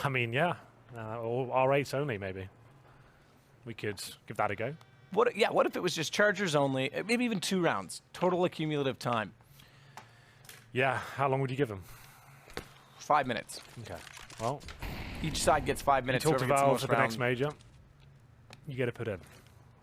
I mean, yeah. Or R8s only, maybe. We could give that a go. What if it was just Chargers only, maybe even 2 rounds, total accumulative time? Yeah, how long would you give them? 5 minutes. Okay. Well, Each side gets 5 minutes. talk to whoever gets the Valve most for the next round. major. You get to put in.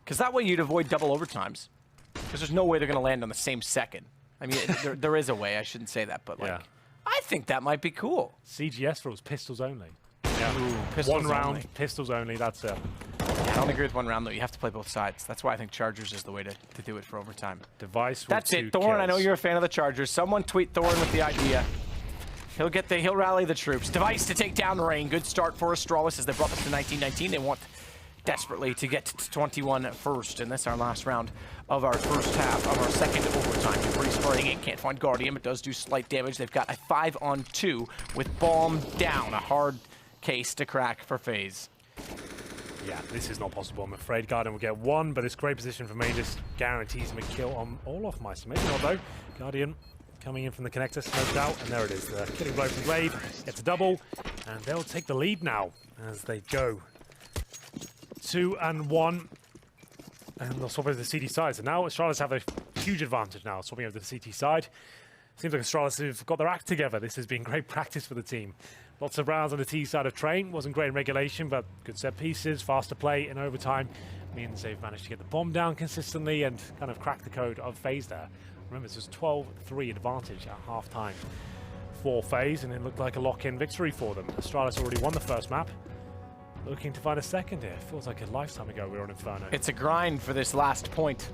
Because that way you'd avoid double overtimes. Because there's no way they're going to land on the same second. I mean, there is a way. I shouldn't say that, but like, Yeah. I think that might be cool. CGS rules, pistols only. Yeah. Ooh, pistols 1 round, only. pistols only, that's it. I don't agree with 1 round, though. You have to play both sides. That's why I think Chargers is the way to do it for overtime. Device with That's 2 it, Thorn. I know kills. you're a fan of the Chargers. Someone tweet Thorn with the idea. He'll rally the troops. Device to take down Rain. Good start for Astralis as they brought this to 19-19. They want desperately to get to 21 first, and that's our last round of our first half of our second overtime. Dupree spraying in, can't find Guardian, but does do slight damage. They've got a 5-on-2 with Bomb down, a hard case to crack for FaZe. Yeah, this is not possible, I'm afraid. Guardian will get one, but this great position from Magus guarantees him a kill on all of Meister. Maybe not, though. Guardian coming in from the connector, smoked out, and there it is. The killing blow from Glaive gets a double, and they'll take the lead now as they go 2-1. And they'll swap over to the CT side. So now Astralis have a huge advantage now, swapping over to the CT side. Seems like Astralis have got their act together. This has been great practice for the team. Lots of rounds on the T side of Train. Wasn't great in regulation, but good set pieces, faster play in overtime means they've managed to get the bomb down consistently and kind of crack the code of FaZe there. Remember, this was 12-3 advantage at half-time for FaZe, and it looked like a lock-in victory for them. Astralis already won the first map. Looking to find a second here. Feels like a lifetime ago we were on Inferno. It's a grind for this last point.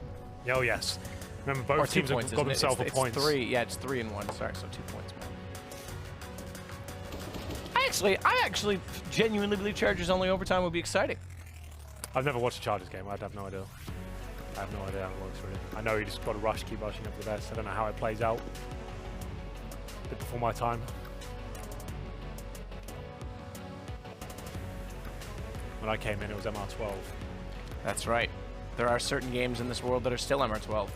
Oh, yes. Remember, both teams have got themselves a point. It's 3 and 1. Sorry, so 2 points. I actually genuinely believe Chargers only overtime would be exciting. I've never watched a Chargers game. I'd have no idea. I have no idea how it works, really. I know you just got to rush, keep rushing up the best. I don't know how it plays out. A bit before my time. When I came in, it was MR12. That's right. There are certain games in this world that are still MR12.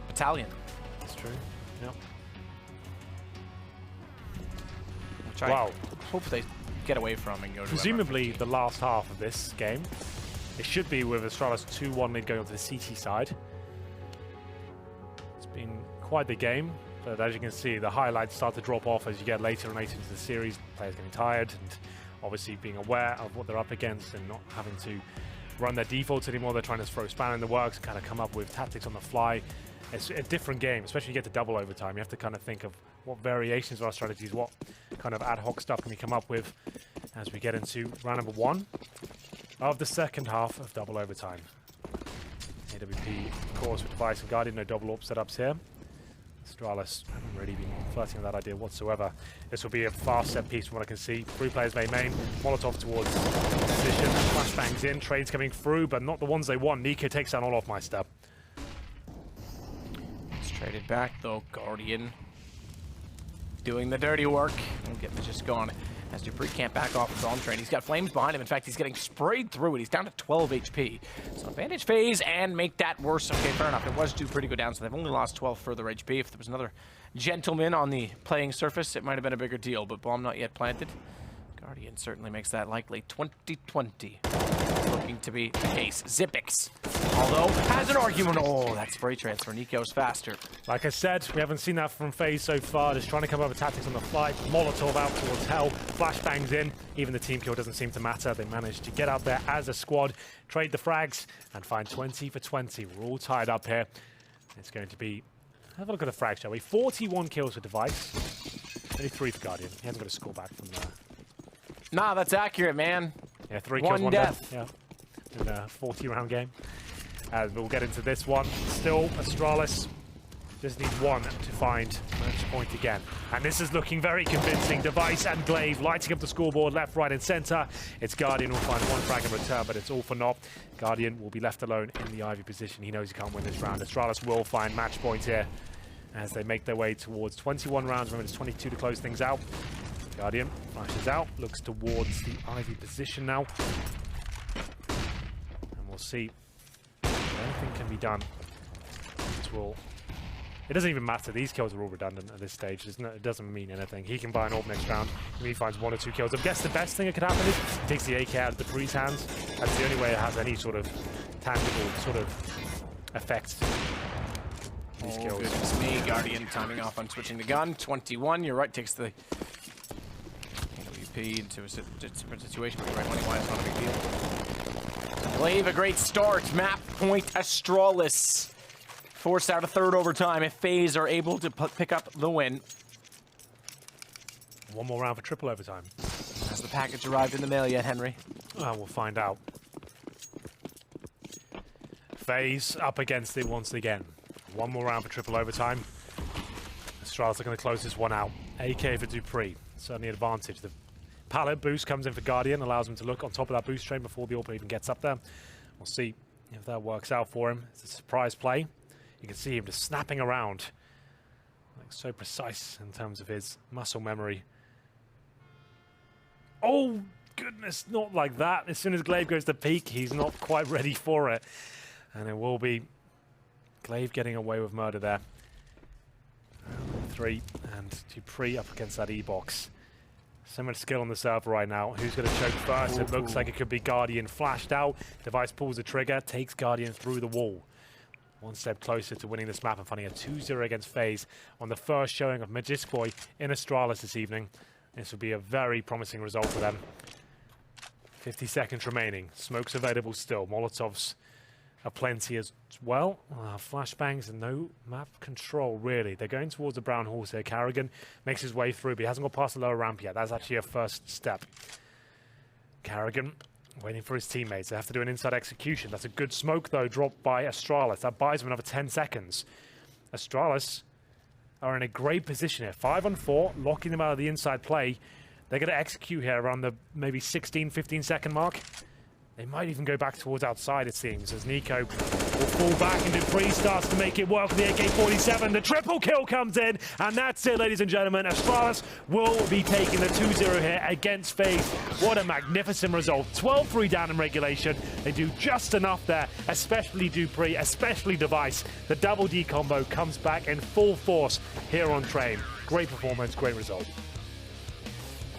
Battalion. That's true. Yep. Which I hope they get away from and go to presumably MR15. the last half of this game. It should be with Astralis 2-1 lead going onto the CT side. It's been quite the game, but as you can see, the highlights start to drop off as you get later and later into the series. Players getting tired and obviously being aware of what they're up against and not having to run their defaults anymore. They're trying to throw spanner in the works, kind of come up with tactics on the fly. It's a different game, especially when you get to double overtime. You have to kind of think of what variations of our strategies, what kind of ad hoc stuff can we come up with as we get into round number 1 of the second half of double overtime. AWP, of course, with Device and Guardian, no double AWP setups here. Astralis haven't really been flirting with that idea whatsoever. This will be a fast set piece from what I can see. 3 players main. Molotov towards position. Flashbangs in. Trades coming through, but not the ones they want. Nico takes down all of Meister. It's traded back, though. Guardian doing the dirty work. And getting just gone. As Dupree can't back off his own train. He's got flames behind him. In fact, he's getting sprayed through it. He's down to 12 HP. So advantage FaZe and make that worse. Okay, fair enough. It was Dupree to go down, so they've only lost 12 further HP. If there was another gentleman on the playing surface, it might have been a bigger deal, but bomb not yet planted. Guardian certainly makes that likely. 2020 looking to be the case. Zipix, although, has an argument. Oh, that spray transfer. Nico's faster. Like I said, we haven't seen that from FaZe so far. Just trying to come up with tactics on the fly. Molotov out towards Hell. Flashbangs in. Even the team kill doesn't seem to matter. They managed to get out there as a squad, trade the frags, and find 20 for 20. We're all tied up here. It's going to be... Have a look at the frags, shall we? 41 kills for Device. Only 3 for Guardian. He hasn't got a score back from there. Nah, that's accurate, man. Yeah, 3 kills, 1 death. Yeah, in a 40-round game. And we'll get into this one. Still, Astralis just need 1 to find match point again. And this is looking very convincing. Device and Glaive lighting up the scoreboard left, right, and center. It's Guardian who will find 1 frag in return, but it's all for naught. Guardian will be left alone in the Ivy position. He knows he can't win this round. Astralis will find match point here as they make their way towards 21 rounds. Remember, it's 22 to close things out. Guardian flashes out, looks towards the Ivy position now. And we'll see if anything can be done. It doesn't even matter. These kills are all redundant at this stage. It doesn't mean anything. He can buy an AWP next round. If he finds 1 or 2 kills. I guess the best thing that could happen is he takes the AK out of Dupree's hands. That's the only way it has any sort of tangible sort of effect. These kills. Goodness me. Guardian timing off on switching the gun. 21. You're right. Takes the into a different situation, but right money-wise, not a big deal. Glaive, a great start. Map point Astralis. Forced out a 3rd overtime if FaZe are able to pick up the win. 1 more round for triple overtime. Has the package arrived in the mail yet, Henry? Well, we'll find out. FaZe up against it once again. 1 more round for triple overtime. Astralis are going to close this one out. AK for Dupree. Certainly advantage. The pallet boost comes in for Guardian, allows him to look on top of that boost train before the AWP even gets up there. We'll see if that works out for him. It's a surprise play. You can see him just snapping around. Like, so precise in terms of his muscle memory. Oh, goodness, not like that. As soon as Glaive goes to peak, he's not quite ready for it. And it will be Glaive getting away with murder there. 3, and Dupree up against that E-box. So much skill on the server right now. Who's going to choke first? It looks like it could be Guardian. Flashed out. Device pulls the trigger, takes Guardian through the wall. One step closer to winning this map and finding a 2-0 against FaZe on the first showing of Magiskboy in Astralis this evening. This will be a very promising result for them. 50 seconds remaining. Smoke's available still. Molotovs are plenty as well. Flashbangs and no map control, really. They're going towards the brown horse here. Carrigan makes his way through, but he hasn't got past the lower ramp yet. That's actually a first step. Carrigan waiting for his teammates. They have to do an inside execution. That's a good smoke, though, dropped by Astralis. That buys him another 10 seconds. Astralis are in a great position here. 5 on 4, locking them out of the inside play. They're going to execute here around the maybe 16, 15-second mark. They might even go back towards outside, it seems, as Nico will fall back and Dupree starts to make it work with the AK-47. The triple kill comes in, and that's it, ladies and gentlemen. Astralis will be taking the 2-0 here against FaZe. What a magnificent result. 12-3 down in regulation. They do just enough there, especially Dupree, especially Device. The double D combo comes back in full force here on Train. Great performance, great result.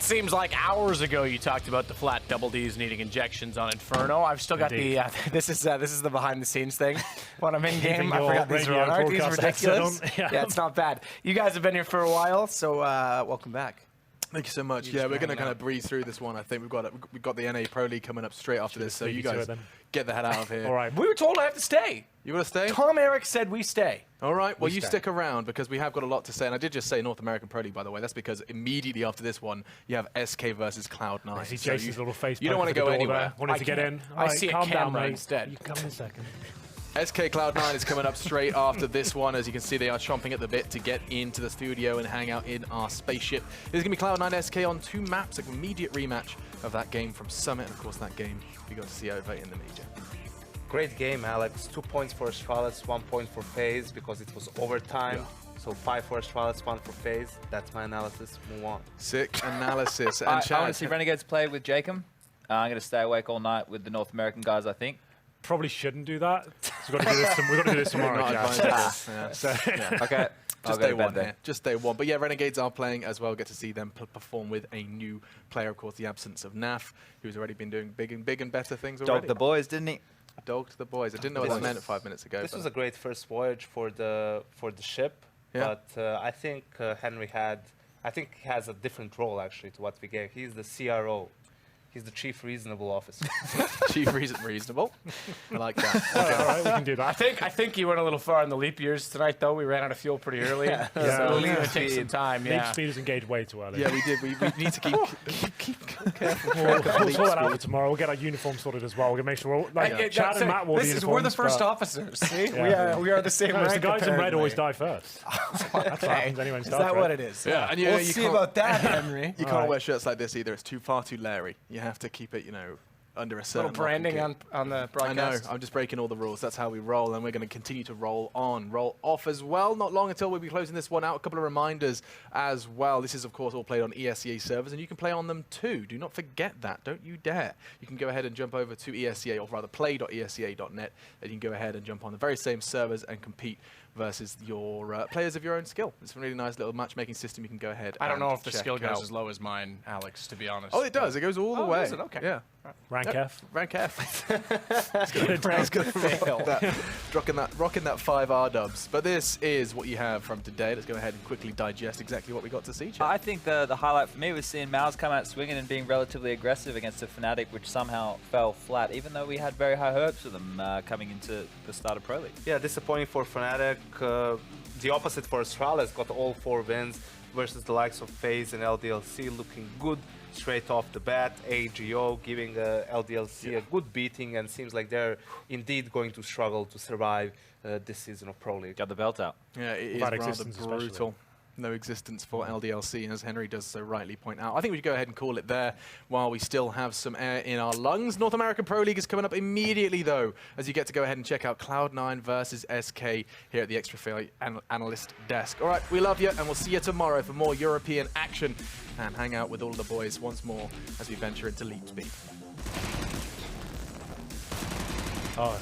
Seems like hours ago you talked about the flat double Ds needing injections on Inferno. I've still got Indeed. the this is the behind the scenes thing when I'm in game. I forgot these are on. Aren't these ridiculous? Yeah, it's not bad. You guys have been here for a while, so welcome back. Thank you so much. Yeah, we're going to kind of breeze through this one. I think we've got the NA Pro League coming up straight after this, so you guys get the head out of here. All right. We were told I have to stay. You want to stay? Tom Eric said we stay. All right. Well, you stick around because we have got a lot to say. And I did just say North American Pro League, by the way. That's because immediately after this one, you have SK versus Cloud9. I see Jason's little face. You don't want to go anywhere. Wanted to get in. I see a camera down, instead. You come in a second. SK Cloud9 is coming up straight after this one. As you can see, they are chomping at the bit to get into the studio and hang out in our spaceship. There's going to be Cloud9 SK on 2 maps, an immediate rematch of that game from Summit. And of course, that game we got to see over in the media. Great game, Alex. 2 points for Astralis, 1 point for FaZe because it was overtime. Yeah. So 5 for Astralis, 1 for FaZe. That's my analysis. Move on. Sick analysis. And Chad, honestly, Renegades play with Jacob. I'm going to stay awake all night with the North American guys, I think. Probably shouldn't do that. We've got to do this tomorrow. Okay. Just day one here. Just day one. But yeah, Renegades are playing as well. Get to see them perform with a new player, of course, the absence of Naf, who's already been doing big and better things already. Dogged the boys, didn't he? Dogged the boys. I didn't know what that meant 5 minutes ago. This was a great first voyage for the ship. Yeah. But I think Henry he has a different role actually to what we gave. He's the CRO. He's the Chief Reasonable Officer. Chief Reasonable? I like that. Okay. All right, we can do that. I think you went a little far in the leap years tonight, though. We ran out of fuel pretty early. Yeah. So we'll take some time. Leap speed is engaged way too early. Yeah, we did. We need to keep careful. We'll sort that out for tomorrow. We'll get our uniform sorted as well. We're going to make sure we're like Chad and Matt will be We're the first officers. See? Yeah. We are the same rank. The guys in red apparently. always die first. That's what happens anyway in Star Trek. Is that what it is? Yeah. And we'll see about that, Henry. You can't wear shirts like this either. It's far too Larry. You have to keep it, under a certain little branding on the broadcast. I know. I'm just breaking all the rules. That's how we roll, and we're going to continue to roll on, roll off as well. Not long until we'll be closing this one out. A couple of reminders as well. This is, of course, all played on ESCA servers, and you can play on them too. Do not forget that. Don't you dare. You can go ahead and jump over to ESCA, or rather play.esca.net, and you can go ahead and jump on the very same servers and compete versus your players of your own skill. It's a really nice little matchmaking system. You can go ahead. I don't know if the skill goes as low as mine, Alex, to be honest. Oh, it does. It goes all the way. Does it? Okay. Yeah. Rank F. Rank F. He's going to fail. Rocking that 5R dubs. But this is what you have from today. Let's go ahead and quickly digest exactly what we got to see, Chad. I think the highlight for me was seeing Mouse come out swinging and being relatively aggressive against a Fnatic, which somehow fell flat, even though we had very high hopes for them coming into the start of Pro League. Yeah, disappointing for Fnatic. The opposite for Astralis, got all 4 wins versus the likes of FaZe and LDLC, looking good straight off the bat. AGO giving LDLC a good beating, and seems like they're indeed going to struggle to survive this season of Pro League. Got the belt out. Yeah, it is rather brutal. No existence for LDLC, as Henry does so rightly point out. I think we should go ahead and call it there while we still have some air in our lungs. North American Pro League is coming up immediately, though, as you get to go ahead and check out Cloud9 versus SK here at the Extra Fair Analyst Desk. All right, we love you, and we'll see you tomorrow for more European action and hang out with all the boys once more as we venture into Leap Speed. Oh.